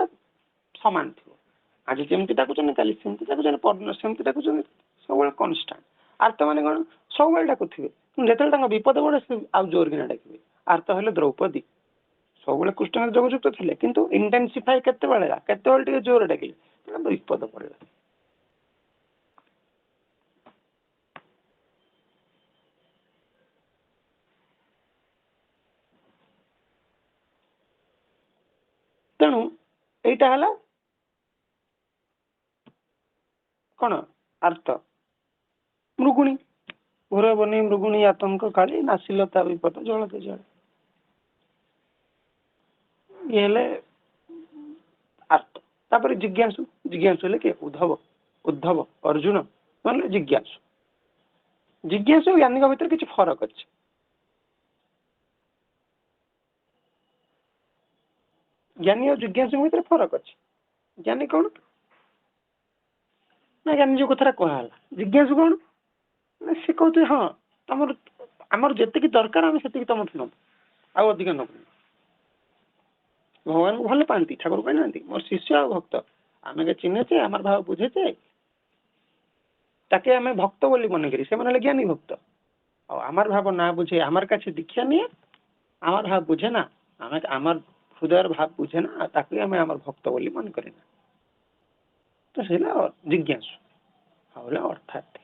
ସମାନ ଥିବ। ଆଜି ଯେମିତି ଡାକୁଛନ୍ତି କାଲି ସେମିତି ଡାକୁଛନ୍ତି, ପରଦିନ ସେମିତି ଡାକୁଛନ୍ତି, ସବୁବେଳେ କନଷ୍ଟାଣ୍ଟ। ଆର୍ତ ମାନେ କଣ ସବୁବେଳେ ଡାକୁଥିବେ କିନ୍ତୁ ଯେତେବେଳେ ତାଙ୍କ ବିପଦ ପଡେ ସେ ଆଉ ଜୋର କିନା ଡାକିବେ। ଆର୍ତ ହେଲେ ଦ୍ରୌପଦୀ ସବୁବେଳେ କୃଷ୍ଣଙ୍କ ଯୋଗଯୁକ୍ତ ଥିଲେ କିନ୍ତୁ ଇଣ୍ଟେନ୍ସିଫାଏ କେତେବେଳେ ଟିକେ ଜୋର ଡାକିଲେ ବିପଦ ପଡିଲା। ତେଣୁ ଏଇଟା ହେଲା କଣ ଆର୍ତ। ମୃଗୁଣୀ ଘୋର ବନେଇ ମୃଗୁଣୀ ଆତଙ୍କ କାଳି ନାସିଲ ତା ବିପଦ ଜଳତେ ଜଳ। ଇଏ ହେଲେ ଆର୍ତ। ତାପରେ ଜିଜ୍ଞାସୁ ହେଲେ କିଏ? ଉଦ୍ଧବ ଅର୍ଜୁନ ନହେଲେ ଜିଜ୍ଞାସୁ। ଜିଜ୍ଞାସୁ ଜ୍ଞାନୀଙ୍କ ଭିତରେ କିଛି ଫରକ ଅଛି। ଜ୍ଞାନୀ ଆଉ ଜିଜ୍ଞାସୁଙ୍କ ଭିତରେ ଫରକ ଅଛି। ଜ୍ଞାନୀ କଣ ନା ଜ୍ଞାନୀ ଯୋଉ କଥାଟା କୁହାହେଲା, ଜିଜ୍ଞାସୁ କଣ ନା ସେ କହୁଛି ହଁ ଆମର ଯେତିକି ଦରକାର ଆମେ ସେତିକି ତମଠୁ ନବୁ, ଆଉ ଅଧିକ ନବୁ। ଭଗବାନଙ୍କୁ ଭଲ ପାଆନ୍ତି, ଠାକୁର କହିନାହାନ୍ତି ମୋର ଶିଷ୍ୟ ଆଉ ଭକ୍ତ, ଆମେ ଚିହ୍ନେଛେ ଆମର ଭାବ ବୁଝେଛେ ତାକେ ଆମେ ଭକ୍ତ ବୋଲି ମନେକରି ସେମାନେ ହେଲେ ଜ୍ଞାନୀ ଭକ୍ତ। ଆଉ ଆମର ଭାବ ନା ବୁଝେ ଆମର କାছে ଦୀକ୍ଷା ନିଏ, আমার ভাব বুঝে না, আমার হৃদয়ের ভাব বুঝে না, তাকে আমি আমার ভক্ত বলি মনে করি না। তো সেটা জিজ্ঞাসু। হলে অর্থার্থী।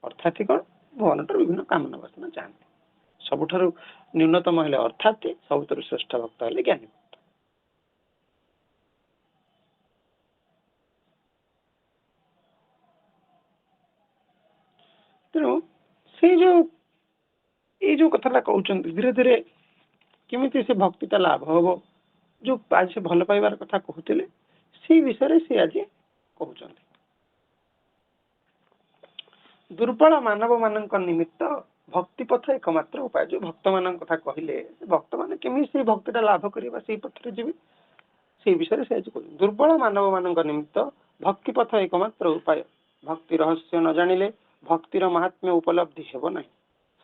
অর্থার্থী কଣ? ଭଗବାନଙ୍କର ବିଭିନ୍ନ କାମନା ବାସନା ଚାହାନ୍ତି। ସବୁଠାରୁ ନ୍ୟୁନତମ ହେଲେ ଅର୍ଥାର୍ଥୀ, ସବୁଠାରୁ ଶ୍ରେଷ୍ଠ ଭକ୍ତ ହେଲେ ଜ୍ଞାନୀ ଭକ୍ତ। ତେଣୁ ସେଇ ଏଇ ଯୋଉ କଥାଟା କହୁଛନ୍ତି ଧୀରେ ଧୀରେ କେମିତି ସେ ଭକ୍ତିଟା ଲାଭ ହବ, ଯୋଉ ଆଜି ସେ ଭଲ ପାଇବାର କଥା କହୁଥିଲେ ସେଇ ବିଷୟରେ ସେ ଆଜି କହୁଛନ୍ତି। ଦୁର୍ବଳ ମାନବ ମାନଙ୍କ ନିମିତ୍ତ ଭକ୍ତି ପଥ ଏକମାତ୍ର ଉପାୟ। ଯୋଉ ଭକ୍ତ ମାନଙ୍କ କଥା କହିଲେ, ଭକ୍ତ ମାନେ କେମିତି ସେଇ ଭକ୍ତିଟା ଲାଭ କରିବା ସେଇ ପଥରେ ଯିବେ ସେଇ ବିଷୟରେ ସେ ଆଜି କହୁଛନ୍ତି। ଦୁର୍ବଳ ମାନବ ମାନଙ୍କ ନିମିତ୍ତ ଭକ୍ତି ପଥ ଏକମାତ୍ର ଉପାୟ। ଭକ୍ତି ରହସ୍ୟ ନ ଜାଣିଲେ ଭକ୍ତିର ମାହାତ୍ମ୍ୟ ଉପଲବ୍ଧି ହେବ ନାହିଁ।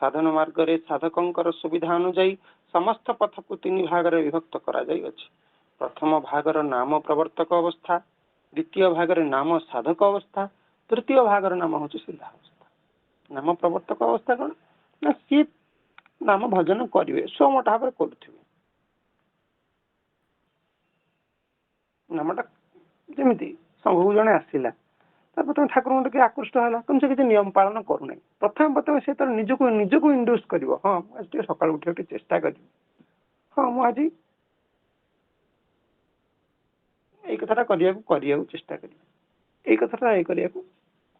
ସାଧନ ମାର୍ଗରେ ସାଧକଙ୍କର ସୁବିଧା ଅନୁଯାୟୀ ସମସ୍ତ ପଥକୁ 3 ଭାଗରେ ବିଭକ୍ତ କରାଯାଇଅଛି। ପ୍ରଥମ ଭାଗର ନାମ ପ୍ରବର୍ତ୍ତକ ଅବସ୍ଥା, ଦ୍ୱିତୀୟ ଭାଗରେ ନାମ ସାଧକ ଅବସ୍ଥା, ତୃତୀୟ ଭାଗର ନାମ ହେଉଛି ସିଦ୍ଧା ଅବସ୍ଥା। ନାମ ପ୍ରବର୍ତ୍ତକ ଅବସ୍ଥା କଣ ନା ସିଏ ନାମ ଭଜନ କରିବେ, ସ୍ୱମୋଟ ଭାବରେ କରୁଥିବେ। ନାମଟା ଯେମିତି ସଂଘକୁ ଜଣେ ଆସିଲା, ତାପରେ ତମେ ଠାକୁରଙ୍କ ଟିକେ ଆକୃଷ୍ଟ ହେଲା କିନ୍ତୁ ସେ କିଛି ନିୟମ ପାଳନ କରୁନାହିଁ। ପ୍ରଥମେ ସେ ତାର ନିଜକୁ ଇଣ୍ଡ୍ୟୁସ୍ କରିବ, ହଁ ମୁଁ ଆଜି ଟିକେ ସକାଳୁ ଉଠିବାକୁ ଟିକେ ଚେଷ୍ଟା କରିବି, ହଁ ମୁଁ ଆଜି ଏଇ କଥାଟା କରିବାକୁ ଚେଷ୍ଟା କରିବି, ଏଇ କଥାଟା କରିବାକୁ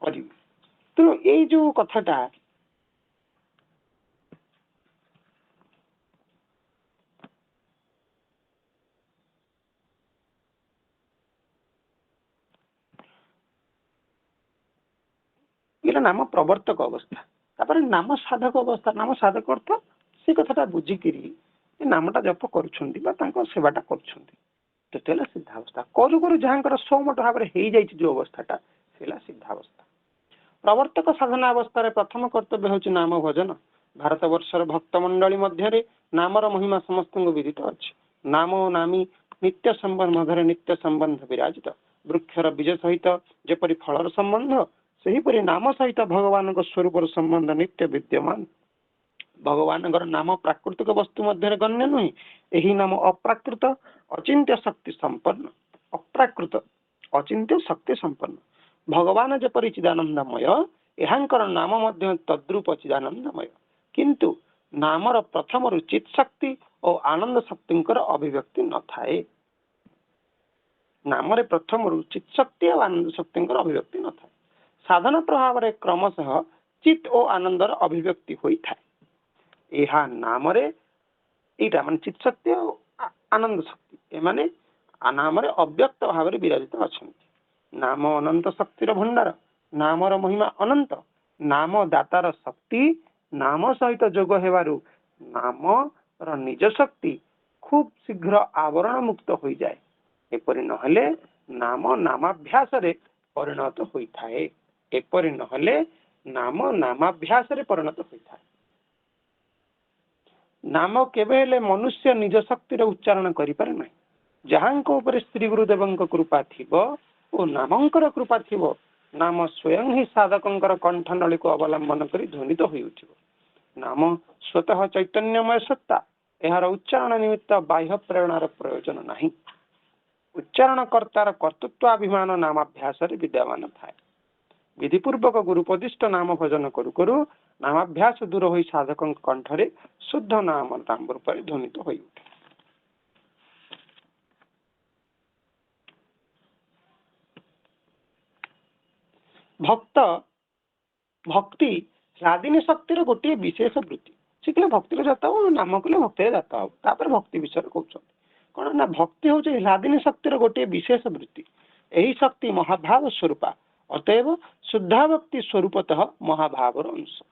କରିବି। ତେଣୁ ଏଇ ଯୋଉ କଥାଟା ये नाम प्रवर्तक अवस्था तापर नाम साधक अवस्था नाम साधक अर्थ से कथा बुझिकी नामटा जप कर सेवाटा कर सिद्धावस्था करू करू जहाँ स्वमत भाव में जो अवस्थाटा से सिद्धावस्था प्रवर्तक साधना अवस्था प्रथम कर्तव्य हूँ नाम भजन भारत वर्षर भक्त मंडली मध्य नामर महिमा समस्त विदित अच्छी नाम नामी नित्य संबंध मध्य नित्य संबंध विराजित वृक्षर बीज सहित जेपरी फलर संबंध सेहीपरि नाम सहित भगवान स्वरूप संबंध नित्य विद्यमान भगवान नाम प्राकृतिक वस्तु मध्य गण्य नुहे यही नाम अप्राकृत अचिंत्य शक्ति संपन्न अप्राकृत अचिंत्य शक्ति संपन्न भगवान जेपरि चिदानंदमय यहाँ नाम मध्य तद्रूप चिदानंदमय किंतु नामर प्रथम चित शक्ति और आनंद शक्ति अभिव्यक्ति न थाए नाम प्रथम चित शक्ति और आनंद शक्ति अभिव्यक्ति न थाए साधना प्रभाव में क्रमशः चित और आनंदर अभिव्यक्ति होता है यह नाम यहाँ मान चित शक्ति और आनंद शक्ति ए माने नाम अव्यक्त भाव में विराजित अच्छा नाम अनंत शक्तिर भंडार नामर महिमा अनंत नाम दातार शक्ति नाम सहित जोग हेबारु नाम निज शक्ति खूब शीघ्र आवरण मुक्त हो जाए एपरि नहले नाम नामाभ्यास रे परिणत होता है एपरि नहले नाम नामाभ्यास रे परिणत होता है नाम केबे मनुष्य निज शक्तिर उच्चारण करि पारे ना जहाँ श्री गुरुदेव कृपा थिबो ओ नामंकर कृपा थिबो नाम स्वयं ही साधकर कंठनली को अवलंबन कर ध्वनित हो नाम स्वतः चैतन्यमय सत्ता यार उच्चारण निमित्त बाह्य प्रेरणार प्रयोजन नहीं उच्चारण कर्तार कर्तृत्वाभिमान नामाभ्यास विद्यमान थाए विधिपूर्वक गुरुपदिष्ट नाम भजन करू करू नामाभ्यास दूर हो साधक कंठरे शुद्ध नाम नाम रूप ध्वनित हो उठे भक्त भक्ति स्वाधीन शक्तिर गोटे विशेष वृत्ति शिखले भक्ति जाता हो नाम कले भक्ति जाता हो भक्ति विषय कहते कौन ना भक्ति हूँ स्वाधीन शक्तिर गोटे विशेष वृत्ति यही शक्ति महाभाव स्वरूपा अतएव शुद्धा भक्ति स्वरूपतः महाभाव अंश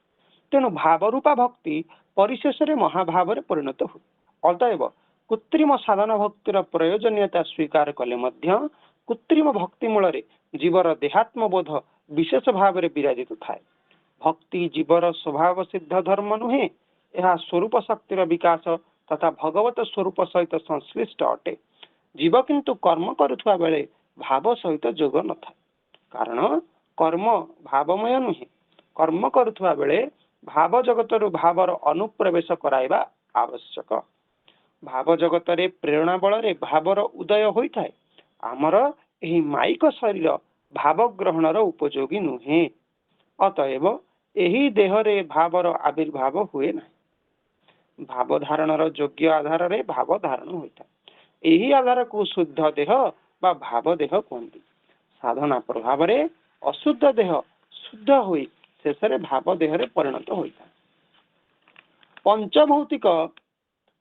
तेणु भावरूपा भक्ति परिशेष महाभाव परिणत हुए अतएव कृत्रिम साधन भक्तिर प्रयोजनीयता स्वीकार कले मध्य कृत्रिम भक्ति मूल जीवर देहात्मबोध विशेष भाव में विराजित थाए भक्ति जीवर स्वभाव सिद्ध धर्म नुहे यह स्वरूप शक्तिर विकास तथा भगवत स्वरूप सहित संश्लिष्ट अटे जीव किंतु कर्म करुवा बेले भाव सहित जोग न था कारण कर्म भावमय नुहे कर्म करुवा बेले भाव जगत भावर अनुप्रवेश कराइबा आवश्यक भाव जगत रे प्रेरणा बल रे भावर उदय होता है आमर यही माइक शरीर भाव ग्रहणर उपयोगी नुहे अतएव यही देह रे भावर आविर्भाव हुए ना भाव धारणर योग्य आधार रे भाव धारण होता है यही आधार को शुद्ध देह बा भाव देह कहते साधना प्रभाव रे अशुद्ध देह शुद्ध हुई शेष भाव देह रे परिणत होता है पंचभौतिक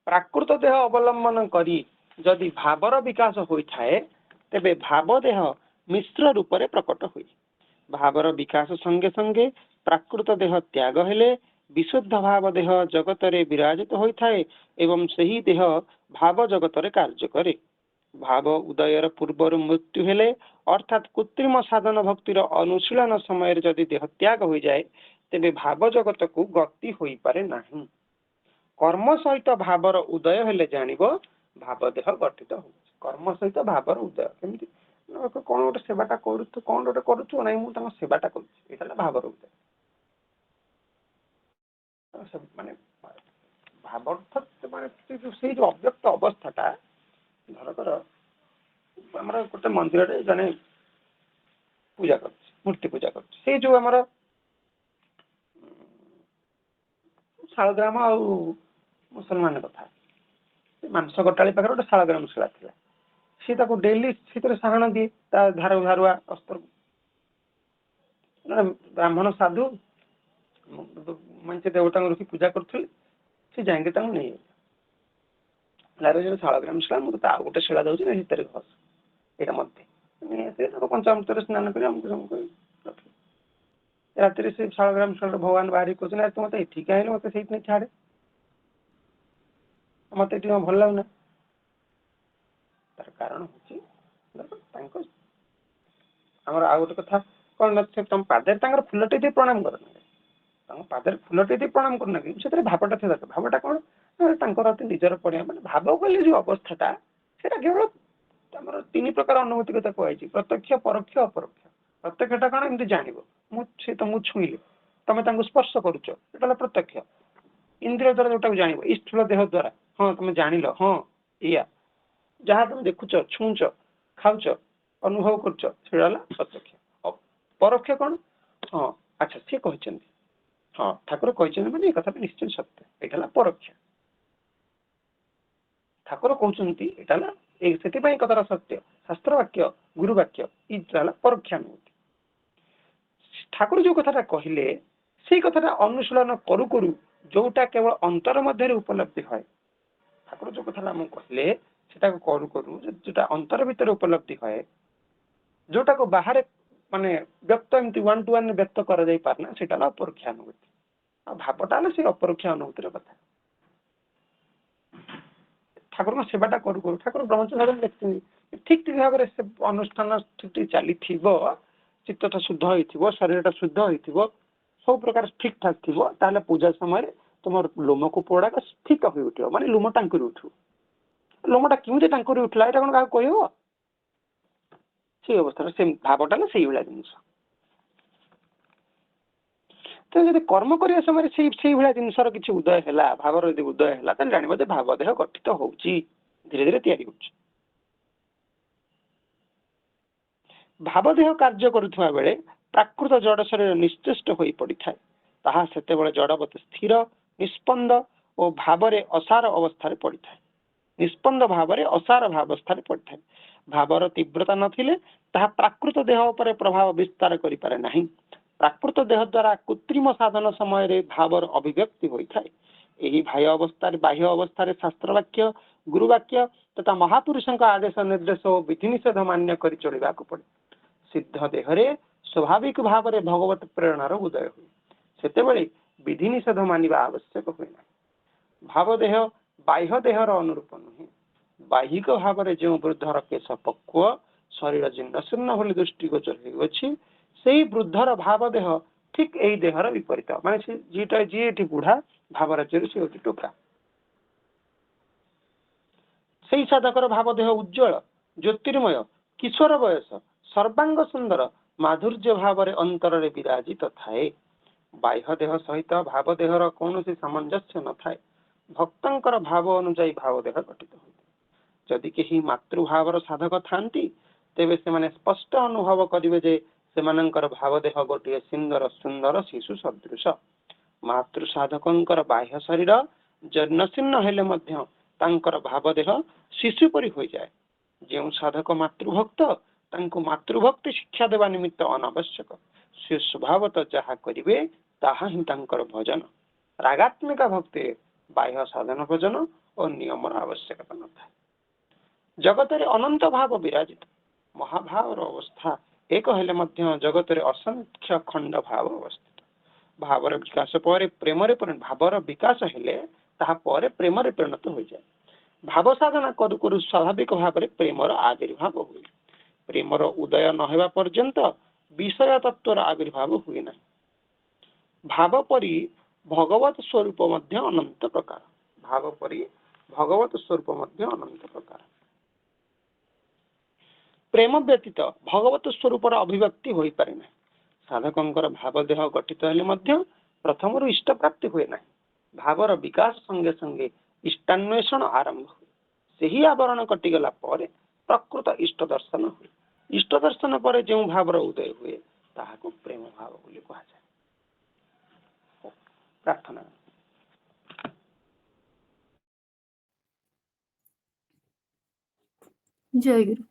प्राकृत देह अवलंबन करी जदि भावर विकास होता है तेबे भाव देह मिश्र रूप से प्रकट हुई भावर विकास संगे संगे प्राकृत देह त्याग हेले विशुद्ध भाव देह जगत रे विराजित होता है एवं सही देह भाव जगत रे कार्य करे भाव उदयर पूर्वर मृत्यु हेले अर्थात कृत्रिम साधन भक्तिर अनुशीलन समय जदि देह त्याग हो जाए तेबे भाव जगत को गति होई पारे नहीं कर्म सहित भावर उदय हेले जानिबो भाव देह गठित हो कर्म सहित भावर उदय केमिति कौन गोटे सेवाटा करू कौन गोटे करूँ ना मुझे सेवाटा कर भावर उदय माने भावर्थ माने से जो अव्यक्त अवस्थाटा धरकर आमर गोटे मंदिर जने पूजा कर मूर्ति पूजा कर जो आमर शालग्राम आ मुसलमान कथा मांस कटाड़ी पाखे गोटे शालग्राम शिला था सी डेली से साहन दिए धार धारुआ अस्त्र ब्राह्मण साधु मंचे देवता रखी पूजा करुले सी जाएंगे नहीं जो शालग्राम शिला मुझे आउ गोटे शिला दूसरी भितर घस यहाँ मध्य पंचामृत स्नान कर ରାତିରେ ସେ ଶାଳଗ୍ରାମ ଭଗବାନ ବାହାରି କହୁଛନ୍ତି ତୁ ମତେ ଏଠିକି ଆଇଲୁ ମତେ ସେଇଥିପାଇଁ ଛାଡେ ମତେ ଏଠି ଭଲ ଲାଗୁନା। ତାର କାରଣ ହଉଛି ତାଙ୍କ ଆମର ଆଉ ଗୋଟେ କଥା କଣ ନା ତମ ପାଦରେ ତାଙ୍କର ଫୁଲଟେ ଦେଇ ପ୍ରଣାମ କର ତାଙ୍କ ପାଦରେ ଫୁଲଟେ ଦେଇ ପ୍ରଣାମ କରୁନା କିନ୍ତୁ ସେଥିରେ ଭାବଟା ଥିବା ଦରକାର। ଭାବଟା କଣ ତାଙ୍କର ଅତି ନିଜର ପଡିଆ ମାନେ ଭାବ କହିଲେ ଯୋଉ ଅବସ୍ଥାଟା ସେଇଟା କେବଳ ଆମର 3 ପ୍ରକାର ଅନୁଭୂତି କଥା କୁହାଯାଇଛି ପ୍ରତ୍ୟକ୍ଷ ପରୋକ୍ଷ ଅପରୋକ୍ଷ। ପ୍ରତ୍ୟକ୍ଷଟା କଣ ଏମିତି ଜାଣିବ ସେ ତମକୁ ଛୁଇଁଲେ ତମେ ତାଙ୍କୁ ସ୍ପର୍ଶ କରୁଛ ଏଟା ହେଲା ପ୍ରତ୍ୟକ୍ଷ ଇନ୍ଦ୍ରିୟ ଦ୍ୱାରା ଯୋଉଟାକୁ ଜାଣିବ ଏଇ ସ୍ଥୂଳ ଦେହ ଦ୍ୱାରା ହଁ ତମେ ଜାଣିଲ ହଁ ଏଇଆ ଯାହା ତମେ ଦେଖୁଛ ଛୁଁଛ ଖାଉଛ ଅନୁଭବ କରୁଛ ସେଇଟା ହେଲା ପ୍ରତ୍ୟକ୍ଷ। ପରୋକ୍ଷ କଣ ହଁ ଆଚ୍ଛା ସିଏ କହିଛନ୍ତି ହଁ ଠାକୁର କହିଛନ୍ତି ମାନେ ଏ କଥାଟା ନିଶ୍ଚୟ ସତ୍ୟ ଏଇଟା ହେଲା ପରୋକ୍ଷ। ଠାକୁର କହୁଛନ୍ତି ଏଇଟା ହେଲା ସେଥିପାଇଁ କଥାଟା ସତ୍ୟ ଶାସ୍ତ୍ର ବାକ୍ୟ ଗୁରୁ ବାକ୍ୟ ଏଇଟା ହେଲା ପରୋକ୍ଷାନୁଭୂତି। ଠାକୁର ଯୋଉ କଥାଟା କହିଲେ ସେଇ କଥାଟା ଅନୁଶୀଳନ କରୁ କରୁ ଯୋଉଟା କେବଳ ଅନ୍ତର ମଧ୍ୟରେ ଉପଲବ୍ଧି ହୁଏ ଠାକୁର ଯୋଉ କଥାଟା ଆମକୁ କହିଲେ ସେଟାକୁ କରୁ କରୁ ଯୋଉଟା ଅନ୍ତର ଭିତରେ ଉପଲବ୍ଧି ହୁଏ ଯୋଉଟାକୁ ବାହାରେ ମାନେ ବ୍ୟକ୍ତ ଏମିତି 1 to 1 ବ୍ୟକ୍ତ କରାଯାଇ ପାରେନା ସେଇଟା ହେଲା ଅପରୋକ୍ଷ ଅନୁଭୂତି। ଆଉ ଭାବଟା ହେଲା ସେଇ ଅପରୋକ୍ଷ ଅନୁଭୂତିର କଥା। ଠାକୁରଙ୍କ ସେବାଟା କରୁ କରୁ ଠାକୁର ବ୍ରହ୍ମଚର୍ଯ୍ୟ ଦେଖିଛନ୍ତି ଠିକ ଠିକ ଭାବରେ ସେ ଅନୁଷ୍ଠାନ ଠିକ ଠିକ ଚାଲିଥିବ ଚିତ୍ତଟା ଶୁଦ୍ଧ ହେଇଥିବ ଶରୀରଟା ଶୁଦ୍ଧ ହେଇଥିବ ସବୁ ପ୍ରକାର ଠିକ ଠାକ ଥିବ ତାହେଲେ ପୂଜା ସମୟରେ ତୁମର ଲୋମକୁ ପୋଡାକ ଠିକ ହୋଇ ଉଠିବ ମାନେ ଲୋମ ଟାଙ୍କୁରି ଉଠିବ। ଲୋମଟା କେମିତି ଟାଙ୍କୁରି ଉଠିଲା ଏଇଟା କଣ କାହାକୁ କହିବ ସେଇ ଅବସ୍ଥାରେ ସେ ଭାବଟା ନା ସେଇଭଳିଆ ଜିନିଷ। ତ ଯଦି କର୍ମ କରିବା ସମୟରେ ସେଇଭଳିଆ ଜିନିଷର କିଛି ଉଦୟ ହେଲା ଭାବର ଯଦି ଉଦୟ ହେଲା ତାହେଲେ ଜାଣିବ ଯେ ଭାବ ଦେହ ଗଠିତ ହଉଛି ଧୀରେ ଧୀରେ ତିଆରି ହଉଛି। ଭାବ ଦେହ କାର୍ଯ୍ୟ କରୁଥିବା ବେଳେ ପ୍ରାକୃତ ଜଡ଼ ଶରୀର ନିଶ୍ଚେଷ୍ଟ ହୋଇ ପଡିଥାଏ ତାହା ସେତେବେଳେ ଜଡ଼ବତ ସ୍ଥିର ନିଷ୍ପନ୍ଦ ଓ ଭାବରେ ଅସାର ଅବସ୍ଥାରେ ପଡିଥାଏ। ନିଷ୍ପନ୍ଦ ଭାବରେ ଅସାର ଭାବସ୍ଥାରେ ପଡିଥାଏ। ଭାବର ତୀବ୍ରତା ନଥିଲେ ତାହା ପ୍ରାକୃତ ଦେହ ଉପରେ ପ୍ରଭାବ ବିସ୍ତାର କରିପାରେ ନାହିଁ। ପ୍ରାକୃତ ଦେହ ଦ୍ୱାରା କୃତ୍ରିମ ସାଧନ ସମୟରେ ଭାବର ଅଭିବ୍ୟକ୍ତି ହୋଇଥାଏ। ଏହି ବାହ୍ୟ ଅବସ୍ଥାରେ ଶାସ୍ତ୍ର ବାକ୍ୟ ଗୁରୁ ବାକ୍ୟ ତଥା ମହାପୁରୁଷଙ୍କ ଆଦେଶ ନିର୍ଦ୍ଦେଶ ଓ ବିଧିନିଷେଧ ମାନ୍ୟ କରି ଚଳିବାକୁ ପଡେ। ସିଦ୍ଧ ଦେହରେ ସ୍ୱାଭାବିକ ଭାବରେ ଭଗବତ ପ୍ରେରଣାର ଉଦୟ ହୁଏ ସେତେବେଳେ ବିଧିନିଷେଧ ମାନିବା ଆବଶ୍ୟକ ହୁଏ ନାହିଁ। ଭାବ ଦେହ ବାହ୍ୟ ଦେହର ଅନୁରୂପ ନୁହେଁ। ବାହ୍ୟିକ ଭାବରେ ଯେଉଁ ବୃଦ୍ଧର କେଶ ପକ୍ୱ ଶରୀର ଜୀର୍ଣ୍ଣ ଶୀର୍ଣ୍ଣ ଭଳି ଦୃଷ୍ଟିଗୋଚର ହେଉଅଛି ସେଇ ବୃଦ୍ଧର ଭାବ ଦେହ ଠିକ ଏଇ ଦେହର ବିପରୀତ ମାନେ ଯିଏ ଏଠି ବୁଢା ଭାବ ରାଜ୍ୟରୁ ସେ ହଉଛି ଟୋକା। ସେଇ ସାଧକର ଭାବ ଦେହ ଉଜ୍ଜ୍ୱଳ ଜ୍ୟୋତିର୍ମୟ କିଶୋର ବୟସ ସର୍ବାଙ୍ଗ ସୁନ୍ଦର ମାଧୁର୍ଯ୍ୟ ଭାବରେ ଅନ୍ତରରେ ବିରାଜିତ ଥାଏ। ବାହ୍ୟ ଦେହ ସହିତ ଭାବ ଦେହର କୌଣସି ସାମଞ୍ଜସ୍ୟ ନଥାଏ। ଭକ୍ତଙ୍କର ଭାବ ଅନୁଯାୟୀ ଭାବ ଦେହ ଗଠିତ ହୋଇଥାଏ। ଯଦି କେହି ମାତୃଭାବର ସାଧକ ଥାନ୍ତି ତେବେ ସେମାନେ ସ୍ପଷ୍ଟ ଅନୁଭବ କରିବେ ଯେ ସେମାନଙ୍କର ଭାବ ଦେହ ଗୋଟିଏ ସୁନ୍ଦର ଶିଶୁ ସଦୃଶ। ମାତୃ ସାଧକଙ୍କର ବାହ୍ୟ ଶରୀର ଜୀର୍ଣ୍ଣଶୀର୍ଣ୍ଣ ହେଲେ ମଧ୍ୟ ତାଙ୍କର ଭାବ ଦେହ ଶିଶୁ ପରି ହୋଇଯାଏ। ଯେଉଁ ସାଧକ ମାତୃଭକ୍ତ ତାଙ୍କୁ ମାତୃଭକ୍ତି ଶିକ୍ଷା ଦେବା ନିମିତ୍ତ ଅନାବଶ୍ୟକ। ସେ ସ୍ୱଭାବତଃ ଯାହା କରିବେ ତାହା ହିଁ ତାଙ୍କର ଭଜନ। ରାଗାତ୍ମିକା ଭକ୍ତିରେ ବାହ୍ୟ ସାଧନ ଭଜନ ଓ ନିୟମର ଆବଶ୍ୟକତା ନଥାଏ। ଜଗତରେ ଅନନ୍ତ ଭାବ ବିରାଜିତ ମହାଭାବର ଅବସ୍ଥା ଏକ ହେଲେ ମଧ୍ୟ ଜଗତରେ ଅସଂଖ୍ୟ ଖଣ୍ଡ ଭାବ ଅବସ୍ଥିତ। ଭାବର ବିକାଶ ପରେ ଭାବର ବିକାଶ ହେଲେ ତାହା ପରେ ପ୍ରେମରେ ପରିଣତ ହୋଇଯାଏ। ଭାବ ସାଧନା କରୁ କରୁ ସ୍ୱାଭାବିକ ଭାବରେ ପ୍ରେମର ଆବିର୍ଭାବ ହୁଏ। ପ୍ରେମର ଉଦୟ ନ ହେବା ପର୍ଯ୍ୟନ୍ତ ବିଷୟ ତତ୍ଵର ଆବିର୍ଭାବ ହୁଏ ନାହିଁ। ଭାବ ପରି ଭଗବତ ସ୍ୱରୂପ ମଧ୍ୟ ଅନନ୍ତ ପ୍ରକାର। ଭାବ ପରି ଭଗବତ ସ୍ୱରୂପ ମଧ୍ୟ ଅନନ୍ତ ପ୍ରକାର। ପ୍ରେମ ବ୍ୟତୀତ ଭଗବତ ସ୍ୱରୂପର ଅଭିବ୍ୟକ୍ତି ହୋଇପାରେ ନାହିଁ। ସାଧକଙ୍କର ଭାବ ଦେହ ଗଠିତ ହେଲେ ମଧ୍ୟ ପ୍ରଥମରୁ ଇଷ୍ଟ ପ୍ରାପ୍ତି ହୁଏ ନାହିଁ। ଭାବର ବିକାଶ ସଙ୍ଗେ ସଙ୍ଗେ ଇଷ୍ଟାନ୍ୱେଷଣ ଆରମ୍ଭ ହୁଏ। ସେହି ଆବରଣ କଟିଗଲା ପରେ ପ୍ରକୃତ ଇଷ୍ଟ ଦର୍ଶନ ହୁଏ। ଇଷ୍ଟ ଦର୍ଶନ ପରେ ଯେଉଁ ଭାବର ଉଦୟ ହୁଏ ତାହାକୁ ପ୍ରେମ ଭାବ ବୋଲି କୁହାଯାଏ। ପ୍ରାର୍ଥନା। ଜୟ ଗୁରୁ।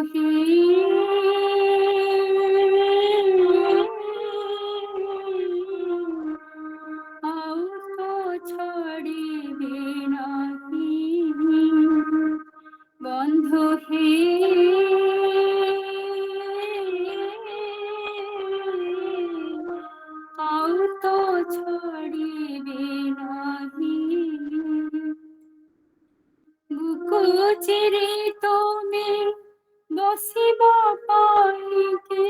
হে ଆଉ ତ ଛାଡ଼ିବେ ନାହିଁ ବନ୍ଧୁ হে ଆଉ ତ ଛାଡ଼ିବେ ନାହିଁ বুকু চিরে তুমি বসিব পাইকে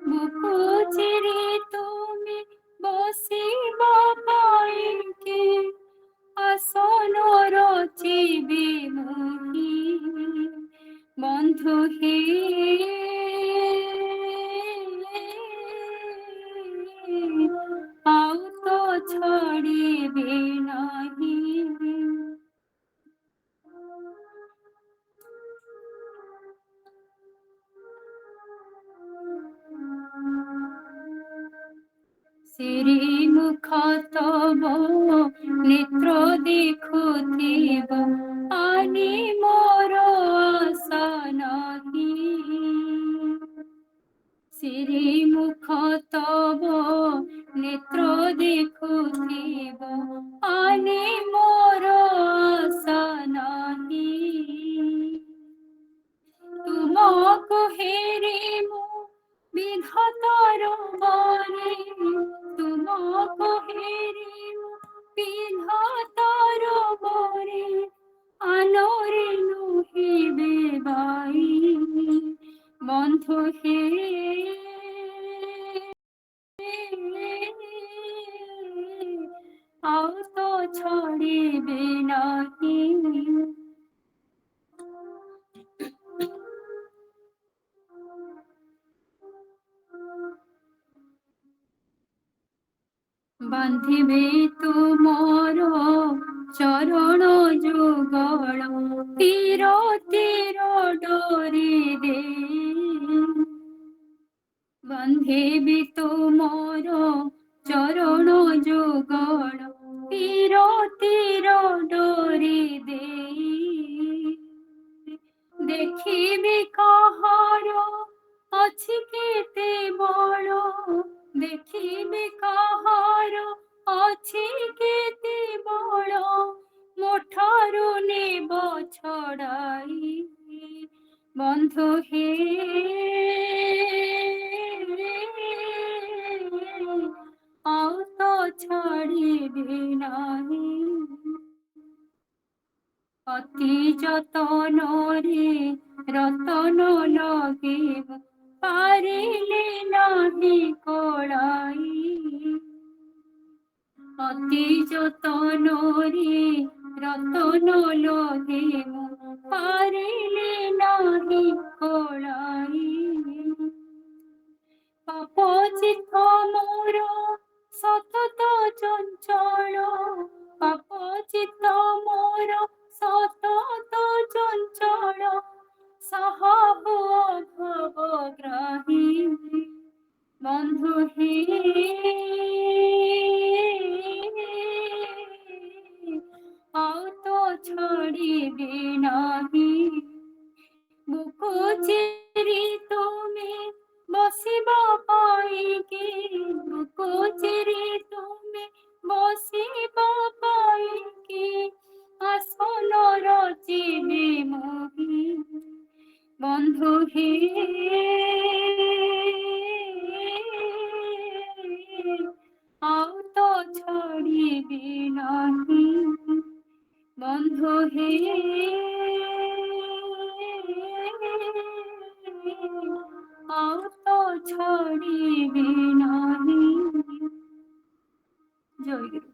বুকু চিরে তুমি বসিব পাইকে আসন রচিবে মুহি বন্ধু হে ଆଉ ତ ଛାଡ଼ିବେ ନାହିଁ শ্রী মুখ তব নেত্র দেখুথিব আনি মোর আশা নাহি শ্রী মুখ তব নেত্র দেখুথিব আনি মোর আশা নাহি তুমকু হেরি মু বিধাতার বাণী তুমকু হেরি মু বিধাতার বাণী আনরে নহিবে বাই বন্ধু হে ଆଉ ତ ଛାଡ଼ିବେ ନାହିଁ বান্ধিবে তুমর চরণ যুগল তীর তীর ডোরি দে বান্ধিবে তুমর চরণ যুগল তীর তীর ডোরি দে দেখিবি কাহার ଅଛି কেতে বড় দেখিবি কাহার ଅଛି কেতে বড় মোঠারু নেব ছড়াই বন্ধু হে ଆଉ ତ ଛାଡ଼ିବେ ନାହିଁ অতি যতনরে রতন লগিব পারিলে নাহি কড়াই অতি যতনরে রতন লগিব পারিলে নাহি কড়াই পাপ চিত্ত মোর সতত চঞ্চল পাপ চিত্ত মোর সতত চঞ্চল সাহাবু ভবগ্রাহী বন্ধু হে ଆଉ ତ ଛାଡ଼ିବେ ନାହିଁ বুকু চিরি তুমি বসিব পাইকে বুকু চিরি তুমি বসিব পাইকে আসন রচিবে মোহি বন্ধু হে ଆଉ ତ ଛାଡ଼ିବେ ନାହିଁ বন্ধু হে ଆଉ ତ ଛାଡ଼ିବେ ନାହିଁ জয়গুরু